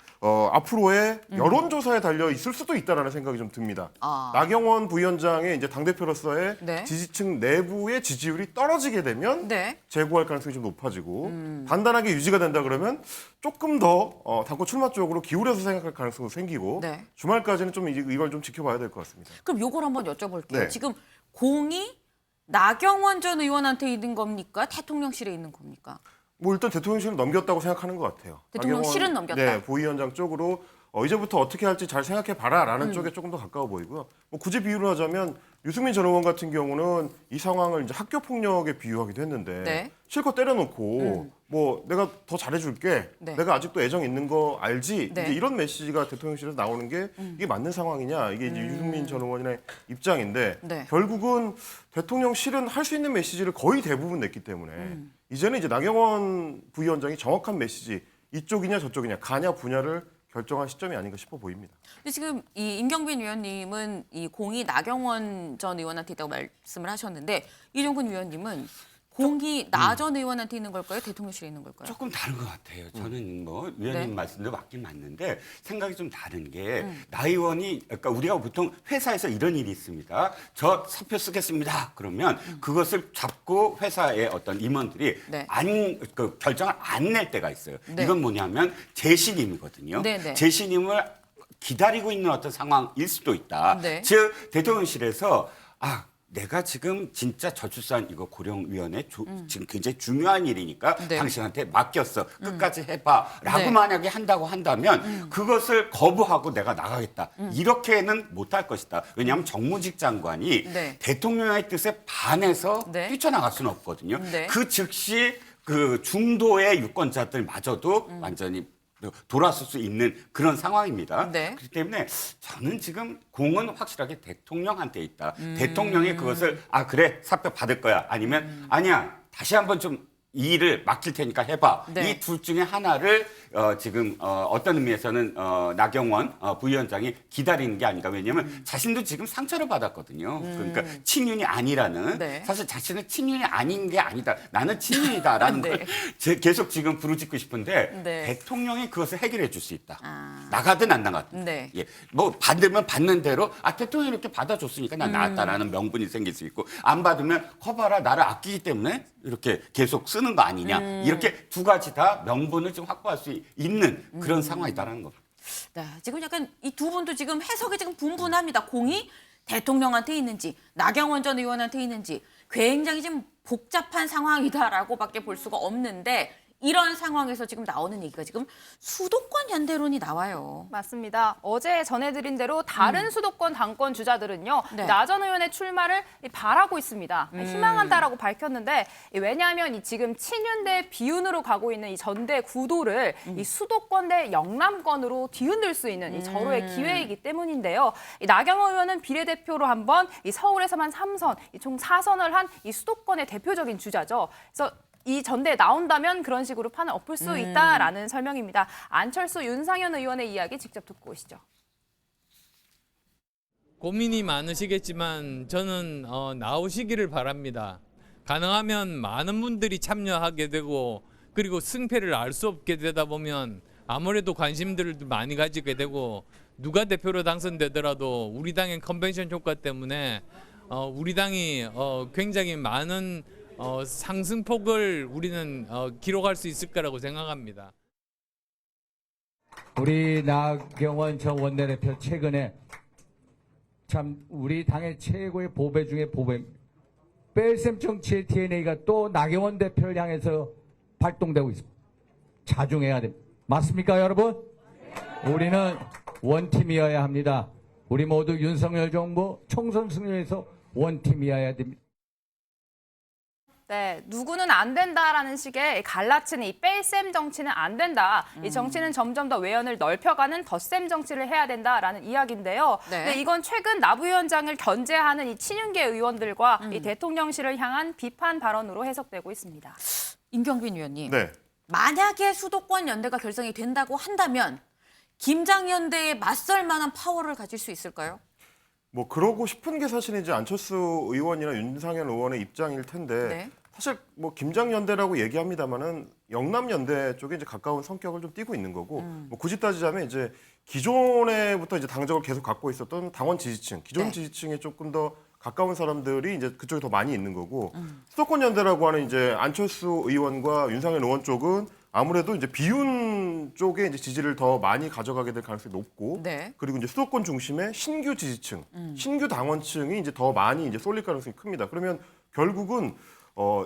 [SPEAKER 10] 앞으로의 여론조사에 달려 있을 수도 있다라는 생각이 좀 듭니다.
[SPEAKER 1] 아.
[SPEAKER 10] 나경원 부위원장의 이제 당대표로서의
[SPEAKER 1] 네.
[SPEAKER 10] 지지층 내부의 지지율이 떨어지게 되면
[SPEAKER 1] 네.
[SPEAKER 10] 재고할 가능성이 좀 높아지고 단단하게 유지가 된다 그러면 조금 더 당권 출마 쪽으로 기울여서 생각할 가능성도 생기고
[SPEAKER 1] 네.
[SPEAKER 10] 주말까지는 좀 이걸 좀 지켜봐야 될 것 같습니다.
[SPEAKER 1] 그럼 요걸 한번 여쭤볼게요.
[SPEAKER 10] 네.
[SPEAKER 1] 지금 공이 나경원 전 의원한테 있는 겁니까? 대통령실에 있는 겁니까?
[SPEAKER 10] 뭐 일단 대통령실은 넘겼다고 생각하는 것 같아요.
[SPEAKER 1] 대통령실은
[SPEAKER 10] 나경원,
[SPEAKER 1] 넘겼다?
[SPEAKER 10] 네, 부위원장 쪽으로 이제부터 어떻게 할지 잘 생각해 봐라라는 쪽에 조금 더 가까워 보이고요. 뭐 굳이 비유를 하자면 유승민 전 의원 같은 경우는 이 상황을 이제 학교 폭력에 비유하기도 했는데
[SPEAKER 1] 네.
[SPEAKER 10] 실컷 때려놓고 뭐 내가 더 잘해줄게,
[SPEAKER 1] 네.
[SPEAKER 10] 내가 아직도 애정 있는 거 알지,
[SPEAKER 1] 네.
[SPEAKER 10] 이제 이런 메시지가 대통령실에서 나오는 게 이게 맞는 상황이냐 이게 이제 유승민 전 의원의 입장인데
[SPEAKER 1] 네.
[SPEAKER 10] 결국은 대통령실은 할 수 있는 메시지를 거의 대부분 냈기 때문에 이제는 이제 나경원 부위원장이 정확한 메시지 이쪽이냐 저쪽이냐 가냐 분야를 결정한 시점이 아닌가 싶어 보입니다.
[SPEAKER 1] 근데 지금 이 임경빈 위원님은 이 공이 나경원 전 의원한테 있다고 말씀을 하셨는데 이종근 위원님은 공이 나 전 의원한테 있는 걸까요? 대통령실에 있는 걸까요?
[SPEAKER 9] 조금 다른 것 같아요. 저는 뭐 위원님
[SPEAKER 1] 네.
[SPEAKER 9] 말씀도 맞긴 맞는데 생각이 좀 다른 게 나 의원이 그러니까 우리가 보통 회사에서 이런 일이 있습니다. 저 사표 쓰겠습니다. 그러면 그것을 잡고 회사의 어떤 임원들이
[SPEAKER 1] 네.
[SPEAKER 9] 결정을 안 낼 때가 있어요.
[SPEAKER 1] 네.
[SPEAKER 9] 이건 뭐냐면 재신임이거든요.
[SPEAKER 1] 네, 네.
[SPEAKER 9] 재신임을 기다리고 있는 어떤 상황일 수도 있다.
[SPEAKER 1] 네.
[SPEAKER 9] 즉 대통령실에서 내가 지금 진짜 저출산 이거 고령위원회 지금 굉장히 중요한 일이니까
[SPEAKER 1] 네.
[SPEAKER 9] 당신한테 맡겼어. 끝까지 해봐라고
[SPEAKER 1] 네.
[SPEAKER 9] 만약에 한다고 한다면 그것을 거부하고 내가 나가겠다. 이렇게는 못할 것이다. 왜냐하면 정무직 장관이
[SPEAKER 1] 네.
[SPEAKER 9] 대통령의 뜻에 반해서
[SPEAKER 1] 네.
[SPEAKER 9] 뛰쳐나갈 수는 없거든요.
[SPEAKER 1] 네.
[SPEAKER 9] 그 즉시 그 중도의 유권자들마저도 완전히 돌아설 수 있는 그런 상황입니다.
[SPEAKER 1] 네.
[SPEAKER 9] 그렇기 때문에 저는 지금 공은 확실하게 대통령한테 있다. 대통령이 그것을 그래 사표 받을 거야. 아니면 아니야 다시 한번 좀 이 일을 맡길 테니까 해봐.
[SPEAKER 1] 네.
[SPEAKER 9] 이 둘 중에 하나를 지금 어떤 의미에서는 나경원 부위원장이 기다리는 게 아닌가. 왜냐하면 자신도 지금 상처를 받았거든요. 그러니까 친윤이 아니라는
[SPEAKER 1] 네.
[SPEAKER 9] 사실 자신은 친윤이 아닌 게 아니다. 나는 친윤이다라는
[SPEAKER 1] 네.
[SPEAKER 9] 걸 계속 지금 부르짖고 싶은데
[SPEAKER 1] 네.
[SPEAKER 9] 대통령이 그것을 해결해 줄 수 있다. 나가든 안 나가든.
[SPEAKER 1] 네.
[SPEAKER 9] 예. 뭐 받으면 받는 대로 대통령이 이렇게 받아줬으니까 난 나왔다라는 명분이 생길 수 있고 안 받으면 커봐라 나를 아끼기 때문에 이렇게 계속 쓰는 거 아니냐. 이렇게 두 가지 다 명분을 좀 확보할 수 있는 그런 상황이다라는 겁니다.
[SPEAKER 1] 네, 지금 약간 이 두 분도 지금 해석이 지금 분분합니다. 공이 대통령한테 있는지 나경원 전 의원한테 있는지 굉장히 지금 복잡한 상황이다라고밖에 볼 수가 없는데 이런 상황에서 지금 나오는 얘기가 지금 수도권 연대론이 나와요.
[SPEAKER 3] 맞습니다. 어제 전해드린 대로 다른 수도권 당권 주자들은요.
[SPEAKER 1] 네.
[SPEAKER 3] 나 전 의원의 출마를 바라고 있습니다. 희망한다라고 밝혔는데 왜냐하면 이 지금 친윤대 비윤으로 가고 있는 이 전대 구도를 이 수도권 대 영남권으로 뒤흔들 수 있는 이 절호의 기회이기 때문인데요. 이 나경원 의원은 비례대표로 한번 이 서울에서만 3선, 총 4선을 한 이 수도권의 대표적인 주자죠. 그래서 이 전대에 나온다면 그런 식으로 판을 엎을 수 있다라는 설명입니다. 안철수, 윤상현 의원의 이야기 직접 듣고 오시죠.
[SPEAKER 16] 고민이 많으시겠지만 저는 나오시기를 바랍니다. 가능하면 많은 분들이 참여하게 되고 그리고 승패를 알 수 없게 되다 보면 아무래도 관심들을 많이 가지게 되고 누가 대표로 당선되더라도 우리 당의 컨벤션 효과 때문에 우리 당이 굉장히 많은 상승폭을 우리는 기록할 수 있을 거라고 생각합니다.
[SPEAKER 17] 우리 나경원 전 원내대표 최근에 참 우리 당의 최고의 보배 중에 보배. 뺄셈 정치의 DNA가 또 나경원 대표를 향해서 발동되고 있습니다. 자중해야 됩니다. 맞습니까, 여러분? 우리는 원팀이어야 합니다. 우리 모두 윤석열 정부 총선 승리에서 원팀이어야 됩니다.
[SPEAKER 3] 네, 누구는 안 된다라는 식의 갈라치는 이 뺄셈 정치는 안 된다. 이 정치는 점점 더 외연을 넓혀가는 덧셈 정치를 해야 된다라는 이야기인데요.
[SPEAKER 1] 네.
[SPEAKER 3] 네, 이건 최근 나 부위원장을 견제하는 이 친윤계 의원들과 이 대통령실을 향한 비판 발언으로 해석되고 있습니다.
[SPEAKER 1] 임경빈 위원님.
[SPEAKER 10] 네.
[SPEAKER 1] 만약에 수도권 연대가 결성이 된다고 한다면 김장연대에 맞설 만한 파워를 가질 수 있을까요?
[SPEAKER 10] 뭐 그러고 싶은 게 사실 이제 안철수 의원이나 윤상현 의원의 입장일 텐데
[SPEAKER 1] 네.
[SPEAKER 10] 사실 뭐 김장연대라고 얘기합니다만은 영남연대 쪽에 이제 가까운 성격을 좀 띠고 있는 거고 뭐 굳이 따지자면 이제 기존에부터 이제 당적을 계속 갖고 있었던 당원 지지층, 기존
[SPEAKER 1] 네.
[SPEAKER 10] 지지층에 조금 더 가까운 사람들이 이제 그쪽에 더 많이 있는 거고 수도권 연대라고 하는 이제 안철수 의원과 윤상현 의원 쪽은 아무래도 이제 비윤 쪽에 이제 지지를 더 많이 가져가게 될 가능성이 높고
[SPEAKER 1] 네.
[SPEAKER 10] 그리고 이제 수도권 중심의 신규 지지층, 신규 당원층이 이제 더 많이 이제 쏠릴 가능성이 큽니다. 그러면 결국은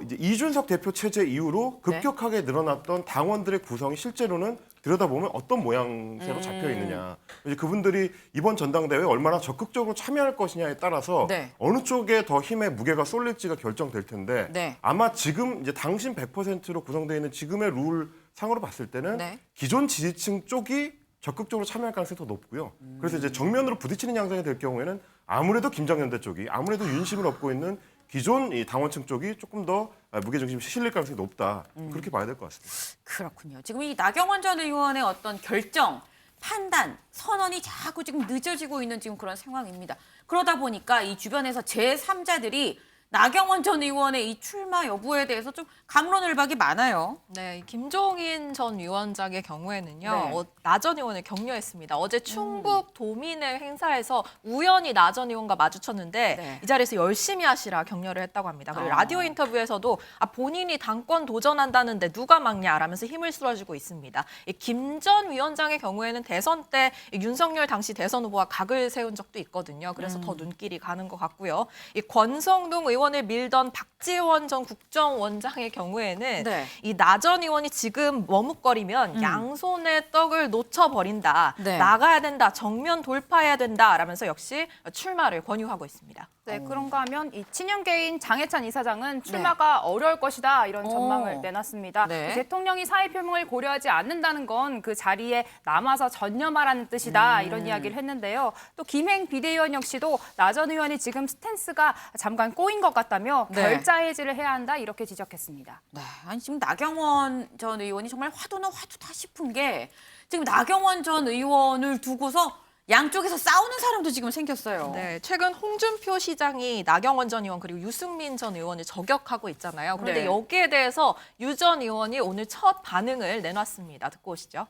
[SPEAKER 10] 이제 이준석 대표 체제 이후로 급격하게 늘어났던 당원들의 구성이 실제로는 들여다보면 어떤 모양새로 잡혀 있느냐. 이제 그분들이 이번 전당대회에 얼마나 적극적으로 참여할 것이냐에 따라서
[SPEAKER 1] 네.
[SPEAKER 10] 어느 쪽에 더 힘의 무게가 쏠릴지가 결정될 텐데
[SPEAKER 1] 네.
[SPEAKER 10] 아마 지금 이제 당신 100%로 구성되어 있는 지금의 룰 상으로 봤을 때는
[SPEAKER 1] 네.
[SPEAKER 10] 기존 지지층 쪽이 적극적으로 참여할 가능성이 더 높고요. 그래서 이제 정면으로 부딪히는 양상이 될 경우에는 아무래도 김장연대 쪽이 아무래도 윤심을 얻고 있는 기존 이 당원층 쪽이 조금 더 무게중심이 실릴 가능성이 높다. 그렇게 봐야 될 것 같습니다.
[SPEAKER 1] 그렇군요. 지금 이 나경원 전 의원의 어떤 결정, 판단, 선언이 자꾸 지금 늦어지고 있는 지금 그런 상황입니다. 그러다 보니까 이 주변에서 제3자들이 나경원 전 의원의 이 출마 여부에 대해서 좀 갑론을박이 많아요.
[SPEAKER 4] 네, 김종인 전 위원장의 경우에는요.
[SPEAKER 1] 네.
[SPEAKER 4] 나 전 의원을 격려했습니다. 어제 충북 도민회 행사에서 우연히 나 전 의원과 마주쳤는데
[SPEAKER 1] 네.
[SPEAKER 4] 이 자리에서 열심히 하시라 격려를 했다고 합니다. 그리고 라디오 인터뷰에서도 본인이 당권 도전한다는데 누가 막냐라면서 힘을 실어주고 있습니다. 김 전 위원장의 경우에는 대선 때 윤석열 당시 대선 후보와 각을 세운 적도 있거든요. 그래서 더 눈길이 가는 것 같고요. 이 권성동 의원을 밀던 박지원 전 국정원장의 경우에는
[SPEAKER 1] 네.
[SPEAKER 4] 이 나 전 의원이 지금 머뭇거리면 양손에 떡을 놓쳐버린다.
[SPEAKER 1] 네.
[SPEAKER 4] 나가야 된다. 정면 돌파해야 된다라면서 역시 출마를 권유하고 있습니다.
[SPEAKER 3] 네, 그런가 하면 이 친윤계인 장해찬 이사장은 출마가 어려울 것이다 이런 전망을 내놨습니다.
[SPEAKER 1] 네.
[SPEAKER 3] 대통령이 사의 표명을 고려하지 않는다는 건 그 자리에 남아서 전념하라는 뜻이다 이런 이야기를 했는데요. 또 김행 비대위원 역시도 나 전 의원이 지금 스탠스가 잠깐 꼬인 것 같다며
[SPEAKER 1] 네.
[SPEAKER 3] 결자 해지를 해야 한다 이렇게 지적했습니다.
[SPEAKER 1] 네, 아니 지금 나경원 전 의원이 정말 화두는 화두다 싶은 게 지금 나경원 전 의원을 두고서 양쪽에서 싸우는 사람도 지금 생겼어요.
[SPEAKER 4] 네, 최근 홍준표 시장이 나경원 전 의원 그리고 유승민 전 의원을 저격하고 있잖아요. 그런데
[SPEAKER 1] 네.
[SPEAKER 4] 여기에 대해서 유 전 의원이 오늘 첫 반응을 내놨습니다. 듣고 오시죠.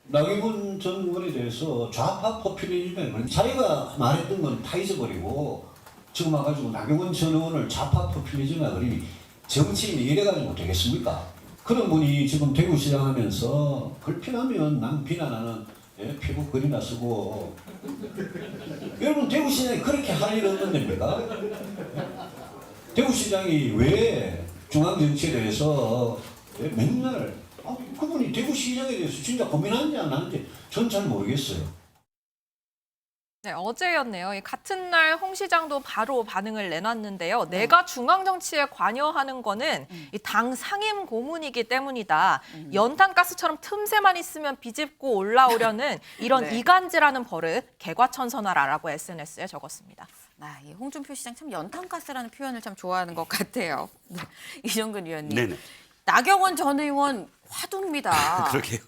[SPEAKER 18] 나경원 전 의원에 대해서 좌파 포퓰리즘에 자기가 말했던 건 다 잊어버리고 지금 와가지고 나경원 전 의원을 좌파 포퓰리즘에 어린이 정치인이 이래가지고 되겠습니까? 그런 분이 지금 대구시장 하면서 불편하면 남 비난하는 피부 글이나 쓰고 여러분 대구시장이 그렇게 할 일 없는 데입니까? 대구시장이 왜 중앙정치에 대해서 맨날 그분이 대구시장에 대해서 진짜 고민하는지 안 하는지 전 잘 모르겠어요.
[SPEAKER 4] 네, 어제였네요. 같은 날 홍 시장도 바로 반응을 내놨는데요. 내가 중앙 정치에 관여하는 거는 이 당 상임 고문이기 때문이다. 연탄가스처럼 틈새만 있으면 비집고 올라오려는 이런
[SPEAKER 1] 네.
[SPEAKER 4] 이간질하는 버릇 개과천선하라라고 SNS에 적었습니다.
[SPEAKER 1] 이 홍준표 시장 참 연탄가스라는 표현을 참 좋아하는 것 같아요. 네. 이정근 위원님.
[SPEAKER 9] 네네.
[SPEAKER 1] 나경원 전 의원 화두입니다.
[SPEAKER 9] 그러게요.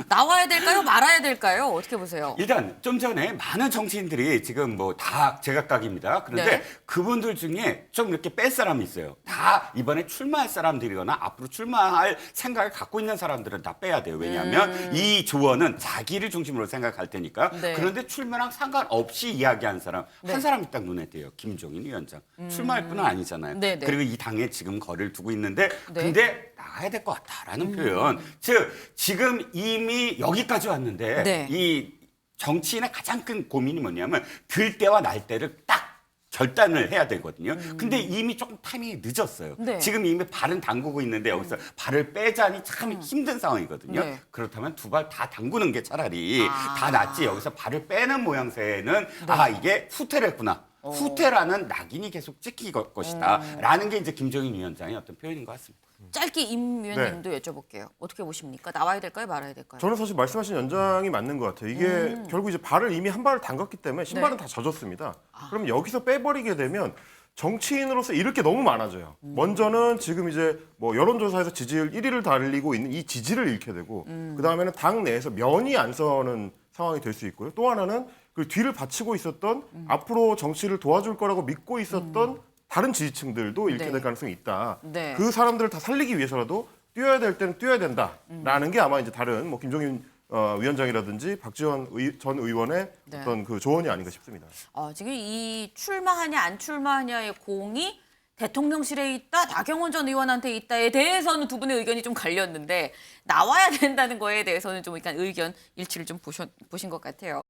[SPEAKER 1] 나와야 될까요? 말아야 될까요? 어떻게 보세요?
[SPEAKER 9] 일단 좀 전에 많은 정치인들이 지금 뭐 다 제각각입니다. 그런데
[SPEAKER 1] 네.
[SPEAKER 9] 그분들 중에 좀 이렇게 뺄 사람이 있어요. 다 이번에 출마할 사람들이거나 앞으로 출마할 생각을 갖고 있는 사람들은 다 빼야 돼요. 왜냐하면 이 조언은 자기를 중심으로 생각할 테니까.
[SPEAKER 1] 네.
[SPEAKER 9] 그런데 출마랑 상관없이 이야기한 사람
[SPEAKER 1] 네.
[SPEAKER 9] 한 사람이 딱 눈에 띄어요. 김종인 위원장. 출마할 분은 아니잖아요.
[SPEAKER 1] 네네.
[SPEAKER 9] 그리고 이 당에 지금 거리를 두고 있는데
[SPEAKER 1] 네.
[SPEAKER 9] 근데 나가야 될 것 같다라는 표현. 즉 지금 이미 여기까지 왔는데
[SPEAKER 1] 네.
[SPEAKER 9] 이 정치인의 가장 큰 고민이 뭐냐면 들 때와 날 때를 딱 결단을 해야 되거든요. 근데 이미 조금 타이밍이 늦었어요.
[SPEAKER 1] 네.
[SPEAKER 9] 지금 이미 발은 담그고 있는데 여기서 발을 빼자니 참 힘든 상황이거든요.
[SPEAKER 1] 네.
[SPEAKER 9] 그렇다면 두 발 다 담그는 게 차라리
[SPEAKER 1] 아.
[SPEAKER 9] 다 낫지. 여기서 발을 빼는 모양새는
[SPEAKER 1] 네.
[SPEAKER 9] 이게 후퇴를 했구나. 후퇴라는 낙인이 계속 찍힐 것이다. 라는 게 이제 김종인 위원장의 어떤 표현인 것 같습니다.
[SPEAKER 1] 짧게 임 위원님도 여쭤볼게요. 어떻게 보십니까? 나와야 될까요? 말아야 될까요?
[SPEAKER 10] 저는 사실 말씀하신 연장이 맞는 것 같아요. 이게 결국 이제 발을 이미 한 발을 담갔기 때문에 신발은 다 젖었습니다. 그럼 여기서 빼버리게 되면 정치인으로서 잃을 게 너무 많아져요. 먼저는 지금 이제 뭐 여론조사에서 지지율 1위를 달리고 있는 이 지지를 잃게 되고 그 다음에는 당 내에서 면이 안 서는 상황이 될 수 있고요. 또 하나는 그 뒤를 바치고 있었던 앞으로 정치를 도와줄 거라고 믿고 있었던 다른 지지층들도 잃게
[SPEAKER 1] 네.
[SPEAKER 10] 될 가능성이 있다.
[SPEAKER 1] 네.
[SPEAKER 10] 그 사람들을 다 살리기 위해서라도 뛰어야 될 때는 뛰어야 된다라는 게 아마 이제 다른 뭐 김종인 위원장이라든지 박지원 전 의원의
[SPEAKER 1] 네.
[SPEAKER 10] 어떤 그 조언이 아닌가 싶습니다.
[SPEAKER 1] 지금 이 출마하냐 안 출마하냐의 공이 대통령실에 있다, 나경원 전 의원한테 있다에 대해서는 두 분의 의견이 좀 갈렸는데 나와야 된다는 거에 대해서는 좀 약간 의견 일치를 좀 보신 것 같아요.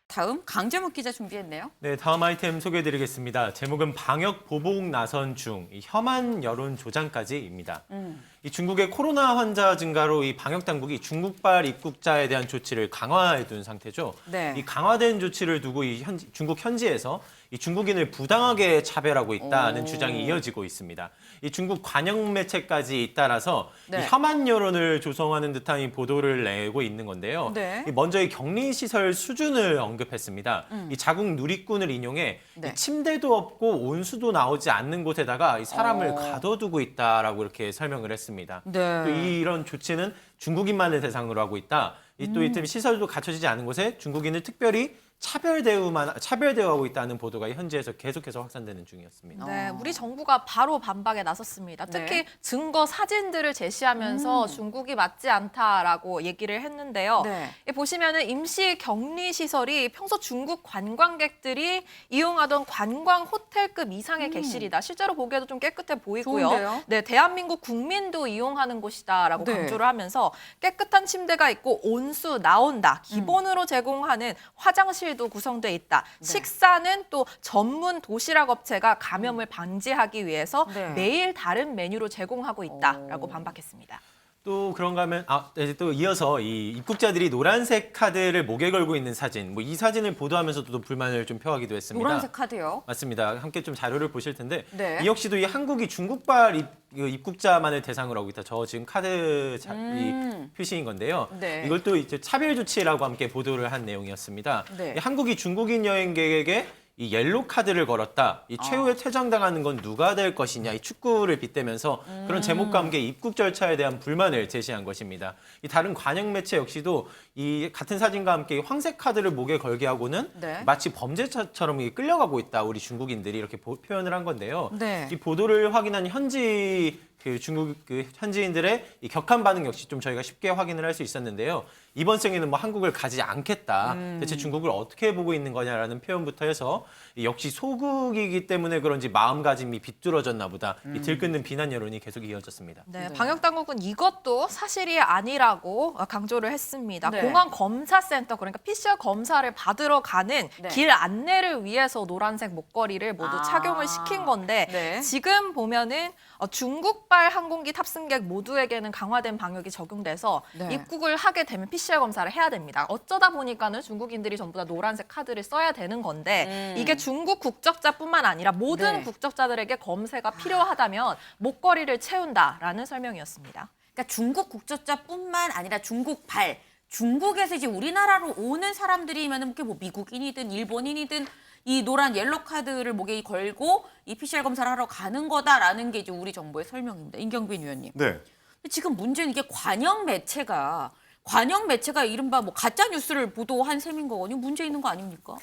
[SPEAKER 1] 다음 강재묵 기자 준비했네요.
[SPEAKER 2] 네, 다음 아이템 소개해드리겠습니다. 제목은 방역 보복 나선 중 이 혐한 여론 조장까지입니다. 이 중국의 코로나 환자 증가로 이 방역 당국이 중국발 입국자에 대한 조치를 강화해둔 상태죠.
[SPEAKER 1] 네.
[SPEAKER 2] 이 강화된 조치를 두고 중국 현지에서 이 중국인을 부당하게 차별하고 있다는 주장이 이어지고 있습니다. 이 중국 관영 매체까지 잇따라서 이 혐한 여론을 조성하는 듯한 이 보도를 내고 있는 건데요. 이 먼저 이 격리 시설 수준을 언급했습니다. 이 자국 누리꾼을 인용해 이 침대도 없고 온수도 나오지 않는 곳에다가 이 사람을 가둬두고 있다라고 이렇게 설명을 했습니다. 또 이런 조치는 중국인만을 대상으로 하고 있다. 또 이때 시설도 갖춰지지 않은 곳에 중국인을 특별히 차별 대우하고 있다는 보도가 현지에서 계속해서 확산되는 중이었습니다.
[SPEAKER 4] 네, 우리 정부가 바로 반박에 나섰습니다. 특히 증거 사진들을 제시하면서 중국이 맞지 않다라고 얘기를 했는데요. 보시면은 임시 격리 시설이 평소 중국 관광객들이 이용하던 관광 호텔급 이상의 객실이다. 실제로 보기에도 좀 깨끗해 보이고요.
[SPEAKER 1] 좋은데요?
[SPEAKER 4] 네, 대한민국 국민도 이용하는 곳이다라고 강조를 하면서 깨끗한 침대가 있고 온수 나온다. 기본으로 제공하는 화장실도 구성돼 있다. 식사는 또 전문 도시락 업체가 감염을 방지하기 위해서 매일 다른 메뉴로 제공하고 있다라고 반박했습니다.
[SPEAKER 2] 또 그런가 하면 또 이어서 이 입국자들이 노란색 카드를 목에 걸고 있는 사진, 이 사진을 보도하면서도 불만을 좀 표하기도 했습니다.
[SPEAKER 1] 노란색 카드요?
[SPEAKER 2] 맞습니다. 함께 좀 자료를 보실 텐데
[SPEAKER 1] 네.
[SPEAKER 2] 이 역시도 이 한국이 중국발 입국자만을 대상으로 하고 있다. 저 지금 카드 이 표시인 건데요. 이걸 또 이제 차별 조치라고 함께 보도를 한 내용이었습니다. 이 한국이 중국인 여행객에게 이 옐로 카드를 걸었다. 이 최후에 퇴장당하는 건 누가 될 것이냐. 이 축구를 빗대면서 그런 제목과 함께 입국 절차에 대한 불만을 제시한 것입니다. 이 다른 관영 매체 역시도 이 같은 사진과 함께 황색 카드를 목에 걸게 하고는 마치 범죄자처럼 끌려가고 있다. 우리 중국인들이 이렇게 표현을 한 건데요. 이 보도를 확인한 현지 중국 현지인들의 이 격한 반응 역시 좀 저희가 쉽게 확인을 할 수 있었는데요. 이번 생에는 한국을 가지 않겠다. 대체 중국을 어떻게 보고 있는 거냐라는 표현부터 해서 역시 소국이기 때문에 그런지 마음가짐이 비뚤어졌나 보다. 이 들끓는 비난 여론이 계속 이어졌습니다.
[SPEAKER 4] 네, 방역 당국은 이것도 사실이 아니라고 강조를 했습니다. 공항 검사센터, 그러니까 PCR 검사를 받으러 가는 길 안내를 위해서 노란색 목걸이를 모두 착용을 시킨 건데 지금 보면은 중국발 항공기 탑승객 모두에게는 강화된 방역이 적용돼서 입국을 하게 되면 PCR 검사를 해야 됩니다. 어쩌다 보니까는 중국인들이 전부 다 노란색 카드를 써야 되는 건데 이게 중국 국적자뿐만 아니라 모든 국적자들에게 검사가 필요하다면 목걸이를 채운다라는 설명이었습니다.
[SPEAKER 1] 그러니까 중국 국적자뿐만 아니라 중국발, 중국에서 이제 우리나라로 오는 사람들이면은 미국인이든 일본인이든 이 노란 옐로 카드를 목에 걸고 이 PCR 검사를 하러 가는 거다라는 게 이제 우리 정부의 설명입니다. 임경빈 위원님.
[SPEAKER 10] 네.
[SPEAKER 1] 지금 문제는 이게 관영 매체가 이른바 가짜 뉴스를 보도한 셈인 거거든요. 문제 있는 거 아닙니까?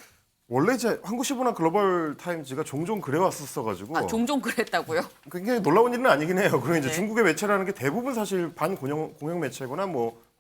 [SPEAKER 10] 원래 이제 한국신문화 글로벌 타임즈가 종종 그래왔었어가지고.
[SPEAKER 1] 종종 그랬다고요?
[SPEAKER 10] 굉장히 놀라운 일은 아니긴 해요. 그리고 이제 중국의 매체라는 게 대부분 사실 반공영 매체거나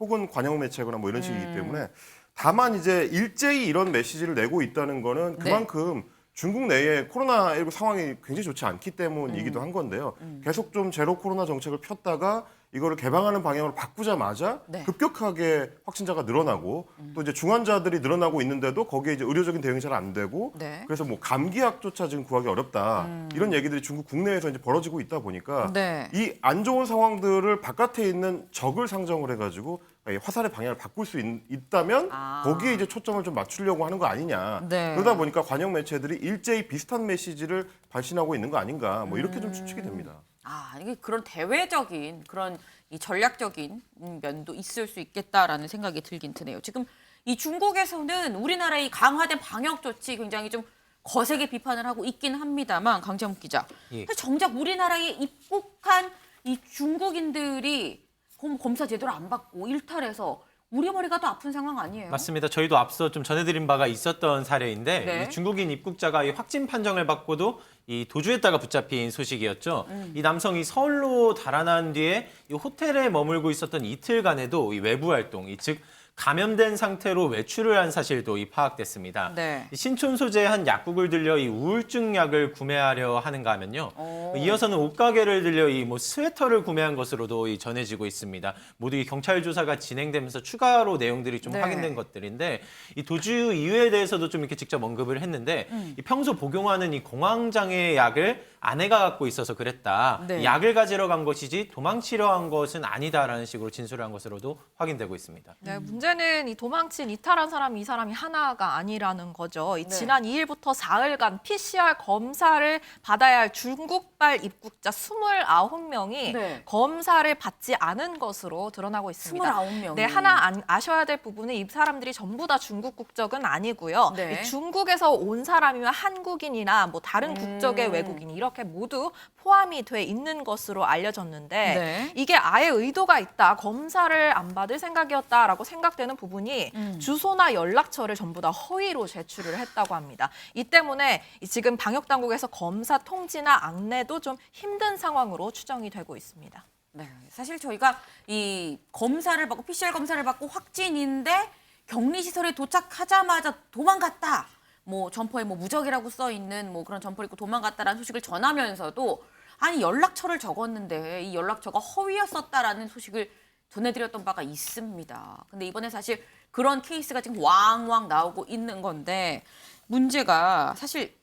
[SPEAKER 10] 혹은 관영 매체거나 이런 식이기 때문에 다만 이제 일제히 이런 메시지를 내고 있다는 거는 그만큼 중국 내에 코로나19 상황이 굉장히 좋지 않기 때문이기도 한 건데요. 계속 좀 제로 코로나 정책을 폈다가 이거를 개방하는 방향으로 바꾸자마자 급격하게 확진자가 늘어나고 또 이제 중환자들이 늘어나고 있는데도 거기에 이제 의료적인 대응이 잘 안 되고 그래서 감기약조차 지금 구하기 어렵다 이런 얘기들이 중국 국내에서 이제 벌어지고 있다 보니까 이 안 좋은 상황들을 바깥에 있는 적을 상정을 해가지고 화살의 방향을 바꿀 수 있다면 거기에 이제 초점을 좀 맞추려고 하는 거 아니냐. 그러다 보니까 관영 매체들이 일제히 비슷한 메시지를 발신하고 있는 거 아닌가. 이렇게 좀 추측이 됩니다.
[SPEAKER 1] 이게 그런 대외적인 그런 이 전략적인 면도 있을 수 있겠다라는 생각이 들긴 드네요. 지금 이 중국에서는 우리나라의 강화된 방역 조치 굉장히 좀 거세게 비판을 하고 있긴 합니다만 강재훈 기자, 정작 우리나라에 입국한 이 중국인들이 검사 제대로 안 받고 일탈해서 우리 머리가 더 아픈 상황 아니에요?
[SPEAKER 2] 맞습니다. 저희도 앞서 좀 전해드린 바가 있었던 사례인데 이 중국인 입국자가 이 확진 판정을 받고도 이 도주했다가 붙잡힌 소식이었죠. 이 남성이 서울로 달아난 뒤에 이 호텔에 머물고 있었던 이틀간에도 이 외부 활동, 즉 감염된 상태로 외출을 한 사실도 파악됐습니다. 이 신촌 소재의 한 약국을 들려 이 우울증 약을 구매하려 하는가 하면요. 이어서는 옷가게를 들려 이 스웨터를 구매한 것으로도 전해지고 있습니다. 모두 이 경찰 조사가 진행되면서 추가로 내용들이 좀 확인된 것들인데 이 도주 이유에 대해서도 좀 이렇게 직접 언급을 했는데 이 평소 복용하는 이 공황장애 약을 아내가 갖고 있어서 그랬다. 약을 가지러 간 것이지 도망치려 한 것은 아니다라는 식으로 진술을 한 것으로도 확인되고 있습니다.
[SPEAKER 4] 문제 문제는 이 도망친 이탈한 사람이 이 사람이 하나가 아니라는 거죠. 이 지난 2일부터 4일간 PCR 검사를 받아야 할 중국발 입국자 29명이 검사를 받지 않은 것으로 드러나고 있습니다.
[SPEAKER 1] 29명이.
[SPEAKER 4] 네, 하나 아셔야 될 부분은 이 사람들이 전부 다 중국 국적은 아니고요.
[SPEAKER 1] 네.
[SPEAKER 4] 이 중국에서 온 사람이면 한국인이나 뭐 다른 국적의 외국인이 이렇게 모두 포함이 돼 있는 것으로 알려졌는데
[SPEAKER 1] 네.
[SPEAKER 4] 이게 아예 의도가 있다, 검사를 안 받을 생각이었다라고 생각되는 부분이 주소나 연락처를 전부 다 허위로 제출을 했다고 합니다. 이 때문에 지금 방역 당국에서 검사 통지나 안내도 좀 힘든 상황으로 추정이 되고 있습니다.
[SPEAKER 1] 네, 사실 저희가 이 검사를 받고 PCR 검사를 받고 확진인데 격리시설에 도착하자마자 도망갔다. 뭐 점퍼에 뭐 무적이라고 써 있는 뭐 그런 점퍼를 입고 도망갔다라는 소식을 전하면서도 아니 연락처를 적었는데 이 연락처가 허위였었다라는 소식을 전해드렸던 바가 있습니다. 근데 이번에 사실 그런 케이스가 지금 왕왕 나오고 있는 건데 문제가 사실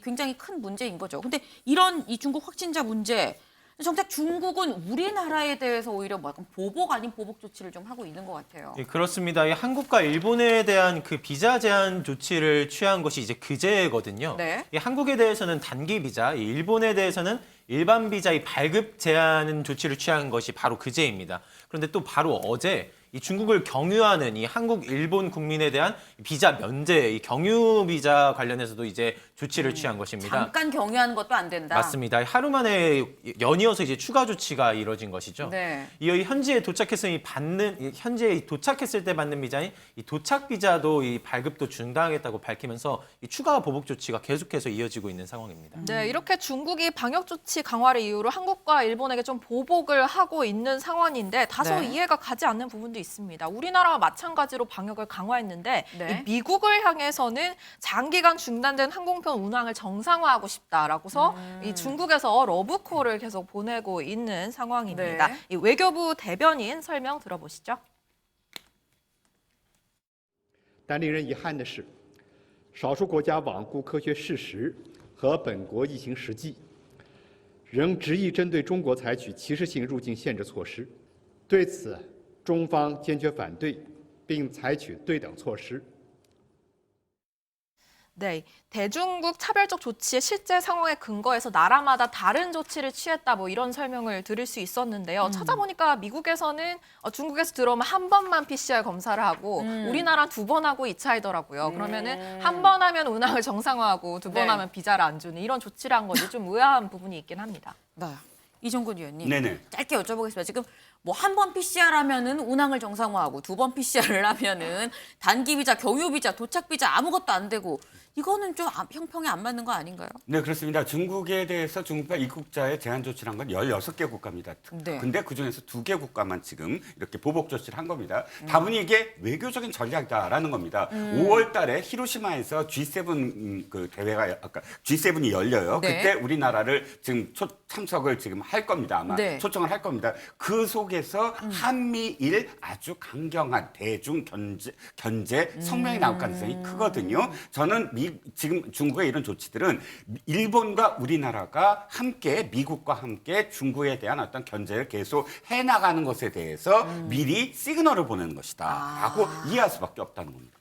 [SPEAKER 1] 굉장히 큰 문제인 거죠. 근데 이런 이 중국 확진자 문제 정작 중국은 우리나라에 대해서 오히려 뭐 약간 보복 아닌 보복 조치를 좀 하고 있는 것 같아요.
[SPEAKER 2] 예, 그렇습니다. 이 한국과 일본에 대한 그 비자 제한 조치를 취한 것이 이제 그제거든요.
[SPEAKER 1] 네.
[SPEAKER 2] 이 한국에 대해서는 단기 비자, 이 일본에 대해서는 일반 비자의 발급 제한 조치를 취한 것이 바로 그제입니다. 그런데 또 바로 어제 이 중국을 경유하는 이 한국, 일본 국민에 대한 비자 면제, 이 경유 비자 관련해서도 이제 조치를 취한 것입니다.
[SPEAKER 1] 잠깐 경유하는 것도 안 된다.
[SPEAKER 2] 맞습니다. 하루 만에 연이어서 이제 추가 조치가 이뤄진 것이죠.
[SPEAKER 1] 네.
[SPEAKER 2] 이 현지에 도착했을 때 받는 비자인 이 도착 비자도 이 발급도 중단하겠다고 밝히면서 이 추가 보복 조치가 계속해서 이어지고 있는 상황입니다.
[SPEAKER 4] 네, 이렇게 중국이 방역 조치 강화를 이유로 한국과 일본에게 좀 보복을 하고 있는 상황인데 다소
[SPEAKER 1] 네.
[SPEAKER 4] 이해가 가지 않는 부분도 있습니다. 우리나라와 마찬가지로 방역을 강화했는데
[SPEAKER 1] 네.
[SPEAKER 4] 이 미국을 향해서는 장기간 중단된 항공편 운항을 정상화하고 싶다라고서 이 중국에서 러브콜을 계속 보내고 있는 상황입니다.
[SPEAKER 1] 네.
[SPEAKER 4] 이 외교부 대변인 설명 들어보시죠.
[SPEAKER 19] 但令人遗憾的是，少数国家罔顾科学事实和本国疫情实际，仍执意针对中国采取歧视性入境限制措施。对此，中方坚决反对，并采取对等措施。
[SPEAKER 4] 네, 대중국 차별적 조치의 실제 상황에 근거해서 나라마다 다른 조치를 취했다 뭐 이런 설명을 들을 수 있었는데요. 찾아보니까 미국에서는 중국에서 들어오면 한 번만 PCR 검사를 하고 우리나라 2번 하고 2차이더라고요. 그러면은 한 번 하면 운항을 정상화하고 2번
[SPEAKER 1] 네.
[SPEAKER 4] 하면 비자를 안 주는 이런 조치를 한 거지 좀 의아한 부분이 있긴 합니다.
[SPEAKER 1] 네. 이종근 의원님,
[SPEAKER 9] 네네.
[SPEAKER 1] 짧게 여쭤보겠습니다. 지금 뭐 한 번 PCR 하면은 운항을 정상화하고 2번 PCR을 하면은 단기 비자, 경유 비자, 도착 비자 아무것도 안 되고 이거는 좀 형평에 안 맞는 거 아닌가요?
[SPEAKER 9] 네, 그렇습니다. 중국에 대해서 중국과 입국자의 제한 조치를 한 건 16개 국가입니다.
[SPEAKER 1] 네.
[SPEAKER 9] 근데 그중에서 2개 국가만 지금 이렇게 보복 조치를 한 겁니다. 다분히 이게 외교적인 전략이다라는 겁니다. 5월 달에 히로시마에서 G7 그 대회가 아까 G7이 열려요.
[SPEAKER 1] 네.
[SPEAKER 9] 그때 우리나라를 지금 참석을 지금 할 겁니다. 아마
[SPEAKER 1] 네.
[SPEAKER 9] 초청을 할 겁니다. 그 속에서 한미일 아주 강경한 대중 견제 성명이 나올 가능성이 크거든요. 저는 지금 중국의 이런 조치들은 일본과 우리나라가 함께 미국과 함께 중국에 대한 어떤 견제를 계속 해나가는 것에 대해서 미리 시그널을 보내는 것이다 라고 이해할 수밖에 없다는 겁니다.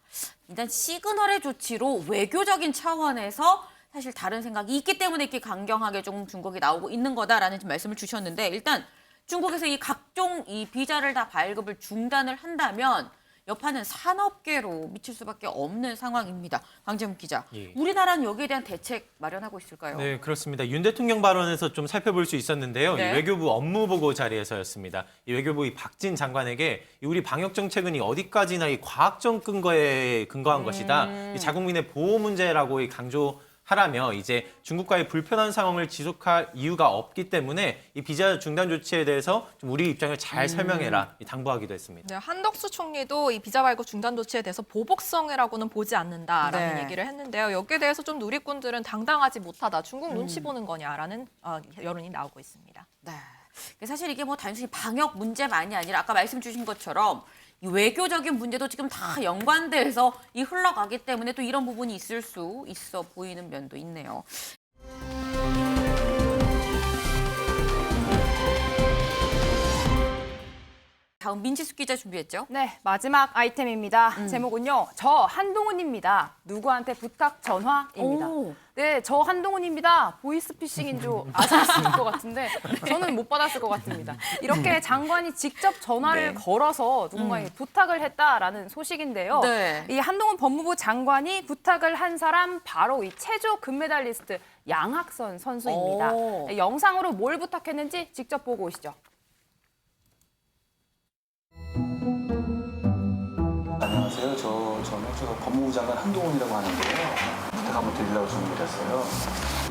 [SPEAKER 1] 일단 시그널의 조치로 외교적인 차원에서 사실 다른 생각이 있기 때문에 이렇게 강경하게 좀 중국이 나오고 있는 거다라는 말씀을 주셨는데 일단 중국에서 이 각종 이 비자를 다 발급을 중단을 한다면 여파는 산업계로 미칠 수밖에 없는 상황입니다. 황재문 기자,
[SPEAKER 2] 예.
[SPEAKER 1] 우리나라는 여기에 대한 대책 마련하고 있을까요?
[SPEAKER 2] 네, 그렇습니다. 윤 대통령 발언에서 좀 살펴볼 수 있었는데요.
[SPEAKER 1] 네.
[SPEAKER 2] 이 외교부 업무보고 자리에서였습니다. 이 외교부 이 박진 장관에게 우리 방역 정책은 어디까지나 이 과학적 근거에 근거한 것이다. 이 자국민의 보호 문제라고 강조하라며 이제 중국과의 불편한 상황을 지속할 이유가 없기 때문에 이 비자 중단 조치에 대해서 좀 우리 입장을 잘 설명해라 당부하기도 했습니다.
[SPEAKER 4] 네, 한덕수 총리도 이 비자 발급 중단 조치에 대해서 보복성이라고는 보지 않는다라는
[SPEAKER 1] 네.
[SPEAKER 4] 얘기를 했는데요. 여기에 대해서 좀 누리꾼들은 당당하지 못하다. 중국 눈치 보는 거냐라는 여론이 나오고 있습니다.
[SPEAKER 1] 네. 사실 이게 뭐 단순히 방역 문제만이 아니라 아까 말씀 주신 것처럼 이 외교적인 문제도 지금 다 연관돼서 흘러가기 때문에 또 이런 부분이 있을 수 있어 보이는 면도 있네요. 다음 민지숙 기자 준비했죠?
[SPEAKER 3] 네, 마지막 아이템입니다. 제목은요. 저 한동훈입니다. 누구한테 부탁 전화입니다.
[SPEAKER 1] 오.
[SPEAKER 3] 네, 저 한동훈입니다. 보이스피싱인 줄 아셨을 것 같은데 저는 못 받았을 것 같습니다. 이렇게 장관이 직접 전화를 걸어서 누군가에게 부탁을 했다라는 소식인데요.
[SPEAKER 1] 네.
[SPEAKER 3] 이 한동훈 법무부 장관이 부탁을 한 사람 바로 이 체조 금메달리스트 양학선 선수입니다.
[SPEAKER 1] 오.
[SPEAKER 3] 영상으로 뭘 부탁했는지 직접 보고 오시죠.
[SPEAKER 20] 안녕하세요. 저는 법무부 장관 한동훈이라고 하는데요. 부탁 한번 드리려고 준비했어요.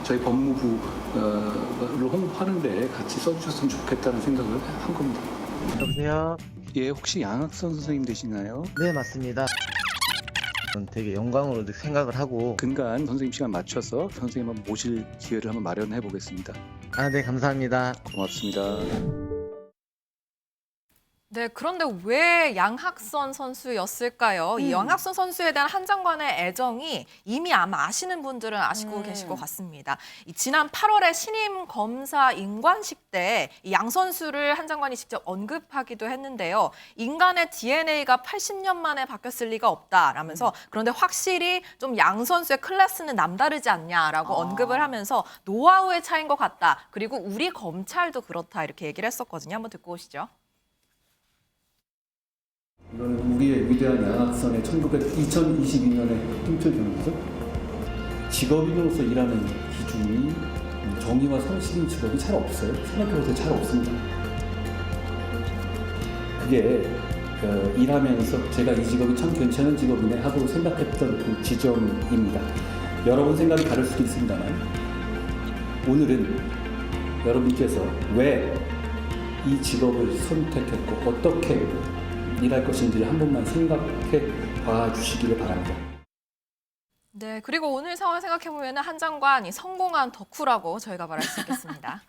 [SPEAKER 20] 저희 법무부를 홍보하는데 같이 써주셨으면 좋겠다는 생각을 한 겁니다.
[SPEAKER 21] 여보세요?
[SPEAKER 20] 예, 혹시 양학선 선생님 되시나요?
[SPEAKER 21] 네, 맞습니다. 저는 되게 영광으로 생각을 하고.
[SPEAKER 20] 근간 선생님 시간 맞춰서 선생님 한번 모실 기회를 한번 마련해 보겠습니다.
[SPEAKER 21] 아, 네, 감사합니다.
[SPEAKER 20] 고맙습니다.
[SPEAKER 4] 네, 그런데 왜 양학선 선수였을까요? 이 양학선 선수에 대한 한 장관의 애정이 이미 아마 아시는 분들은 아시고 계실 것 같습니다. 이 지난 8월에 신임 검사 임관식 때 이 양 선수를 한 장관이 직접 언급하기도 했는데요. 인간의 DNA가 80년 만에 바뀌었을 리가 없다라면서 그런데 확실히 좀 양 선수의 클래스는 남다르지 않냐라고 언급을 하면서 노하우의 차이인 것 같다. 그리고 우리 검찰도 그렇다 이렇게 얘기를 했었거든요. 한번 듣고 오시죠.
[SPEAKER 20] 이거는 우리의 위대한 양학선의 2022년에 힘줄 변호사 직업인으로서 일하는 기준이 정의와 성실인 직업이 잘 없어요. 생각해보세요. 잘 없습니다. 그게 일하면서 제가 이 직업이 참 괜찮은 직업이네 하고 생각했던 그 지점입니다. 여러분 생각이 다를 수도 있습니다만 오늘은 여러분께서 왜 이 직업을 선택했고 어떻게 일할 것인지를 한 번만 생각해 봐 주시기를 바랍니다.
[SPEAKER 4] 네, 그리고 오늘 상황 생각해보면 한 장관이 성공한 덕후라고 저희가 말할 수 있겠습니다.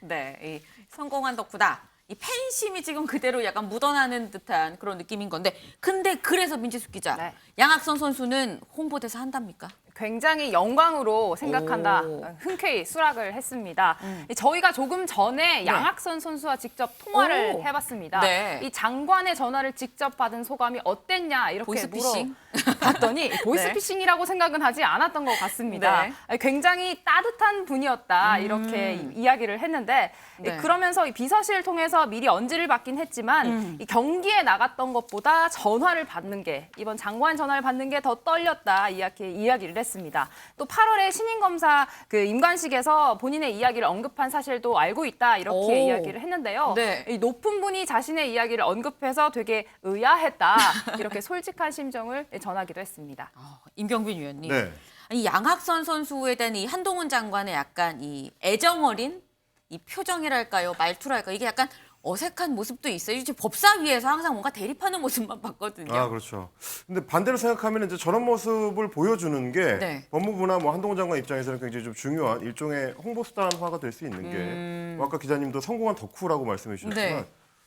[SPEAKER 1] 네, 이 성공한 덕후다. 이 팬심이 지금 그대로 약간 묻어나는 듯한 그런 느낌인 건데, 근데 그래서 민지숙 기자,
[SPEAKER 3] 네.
[SPEAKER 1] 양학선 선수는 홍보대사 한답니까?
[SPEAKER 3] 굉장히 영광으로 생각한다.
[SPEAKER 1] 오.
[SPEAKER 3] 흔쾌히 수락을 했습니다. 저희가 조금 전에 양학선 선수와 직접 통화를
[SPEAKER 1] 오.
[SPEAKER 3] 해봤습니다.
[SPEAKER 1] 네.
[SPEAKER 3] 이 장관의 전화를 직접 받은 소감이 어땠냐 이렇게
[SPEAKER 1] 보이스피싱?
[SPEAKER 3] 물어봤더니 보이스피싱이라고 생각은 하지 않았던 것 같습니다. 굉장히 따뜻한 분이었다 이렇게 이야기를 했는데
[SPEAKER 1] 네.
[SPEAKER 3] 그러면서 이 비서실을 통해서 미리 언지를 받긴 했지만 이 경기에 나갔던 것보다 전화를 받는 게 이번 장관 전화를 받는 게 더 떨렸다 이렇게 이야기를 했습니다. 또 8월에 신임 검사 그 임관식에서 본인의 이야기를 언급한 사실도 알고 있다 이렇게
[SPEAKER 1] 오.
[SPEAKER 3] 이야기를 했는데요.
[SPEAKER 1] 네.
[SPEAKER 3] 이 높은 분이 자신의 이야기를 언급해서 되게 의아했다 이렇게 솔직한 심정을 전하기도 했습니다.
[SPEAKER 1] 임경빈 위원님.
[SPEAKER 10] 네.
[SPEAKER 1] 이 양학선 선수에 대한 이 한동훈 장관의 약간 이 애정어린 이 표정이랄까요, 말투랄까요, 이게 약간 어색한 모습도 있어요. 이제 법사위에서 항상 뭔가 대립하는 모습만 봤거든요.
[SPEAKER 10] 아, 그렇죠. 근데 반대로 생각하면 이제 저런 모습을 보여주는 게
[SPEAKER 1] 네.
[SPEAKER 10] 법무부나 뭐 한동훈 장관 입장에서는 굉장히 좀 중요한 일종의 홍보 수단화가 될 수 있는 게 뭐 아까 기자님도 성공한 덕후라고 말씀해 주셨지만
[SPEAKER 1] 네.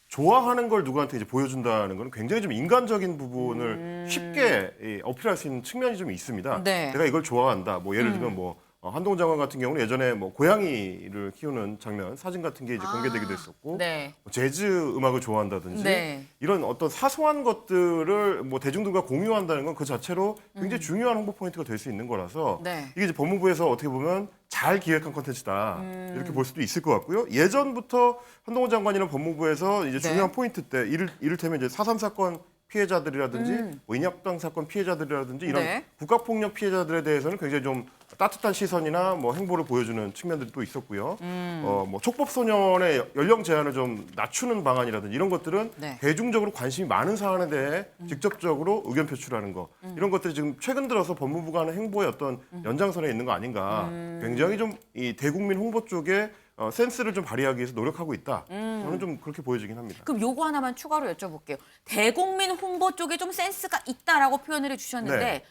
[SPEAKER 10] 좋아하는 걸 누구한테 이제 보여준다는 건 굉장히 좀 인간적인 부분을 쉽게 어필할 수 있는 측면이 좀 있습니다.
[SPEAKER 1] 네.
[SPEAKER 10] 내가 이걸 좋아한다. 뭐 예를 들면 뭐 한동훈 장관 같은 경우는 예전에 뭐 고양이를 키우는 장면, 사진 같은 게 이제 공개되기도 했었고,
[SPEAKER 1] 네.
[SPEAKER 10] 재즈 음악을 좋아한다든지
[SPEAKER 1] 네.
[SPEAKER 10] 이런 어떤 사소한 것들을 뭐 대중들과 공유한다는 건 그 자체로 굉장히 중요한 홍보 포인트가 될 수 있는 거라서
[SPEAKER 1] 네.
[SPEAKER 10] 이게 이제 법무부에서 어떻게 보면 잘 기획한 컨텐츠다 이렇게 볼 수도 있을 것 같고요. 예전부터 한동훈 장관이나 법무부에서 이제 중요한 포인트 때 이를테면 이제 4.3 사건 피해자들이라든지 뭐 인혁당 사건 피해자들이라든지 이런
[SPEAKER 1] 네.
[SPEAKER 10] 국가폭력 피해자들에 대해서는 굉장히 좀 따뜻한 시선이나 뭐 행보를 보여주는 측면들이 또 있었고요. 뭐 촉법 소년의 연령 제한을 좀 낮추는 방안이라든지 이런 것들은
[SPEAKER 1] 네.
[SPEAKER 10] 대중적으로 관심이 많은 사안에 대해 직접적으로 의견 표출하는 거 이런 것들이 지금 최근 들어서 법무부가 하는 행보의 어떤 연장선에 있는 거 아닌가. 굉장히 좀 이 대국민 홍보 쪽에 센스를 좀 발휘하기 위해서 노력하고 있다. 저는 좀 그렇게 보여지긴 합니다.
[SPEAKER 1] 그럼 요거 하나만 추가로 여쭤볼게요. 대국민 홍보 쪽에 좀 센스가 있다라고 표현을 해주셨는데
[SPEAKER 10] 네.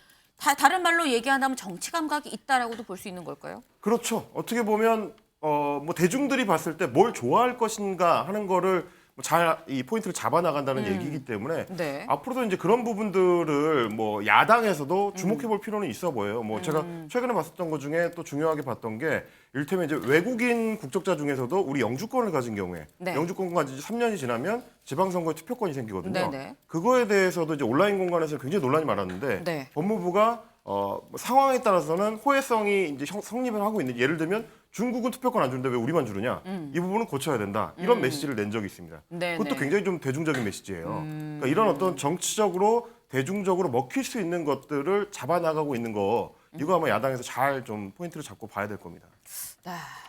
[SPEAKER 1] 다른 말로 얘기한다면 정치 감각이 있다라고도 볼 수 있는 걸까요?
[SPEAKER 10] 그렇죠. 어떻게 보면 뭐 대중들이 봤을 때 뭘 좋아할 것인가 하는 거를 잘 이 포인트를 잡아 나간다는 얘기이기 때문에
[SPEAKER 1] 네.
[SPEAKER 10] 앞으로도 이제 그런 부분들을 뭐 야당에서도 주목해 볼 필요는 있어 보여요. 뭐 제가 최근에 봤었던 것 중에 또 중요하게 봤던 게 이를테면 이제 외국인 국적자 중에서도 우리 영주권을 가진 경우에
[SPEAKER 1] 네.
[SPEAKER 10] 영주권 가진 지 3년이 지나면 지방선거에 투표권이 생기거든요.
[SPEAKER 1] 네네.
[SPEAKER 10] 그거에 대해서도 이제 온라인 공간에서 굉장히 논란이 많았는데
[SPEAKER 1] 네.
[SPEAKER 10] 법무부가 뭐 상황에 따라서는 호혜성이 이제 성립을 하고 있는 예를 들면 중국은 투표권 안 주는데 왜 우리만 주느냐 이 부분은 고쳐야 된다 이런 메시지를 낸 적이 있습니다.
[SPEAKER 1] 네네.
[SPEAKER 10] 그것도 굉장히 좀 대중적인 메시지예요. 그러니까 이런 어떤 정치적으로 대중적으로 먹힐 수 있는 것들을 잡아 나가고 있는 거 이거 아마 야당에서 잘 좀 포인트를 잡고 봐야 될 겁니다.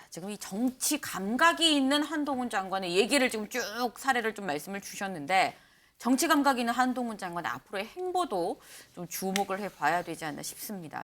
[SPEAKER 1] 지금 이 정치 감각이 있는 한동훈 장관의 얘기를 지금 쭉 사례를 좀 말씀을 주셨는데 정치 감각이 있는 한동훈 장관의 앞으로의 행보도 좀 주목을 해봐야 되지 않나 싶습니다.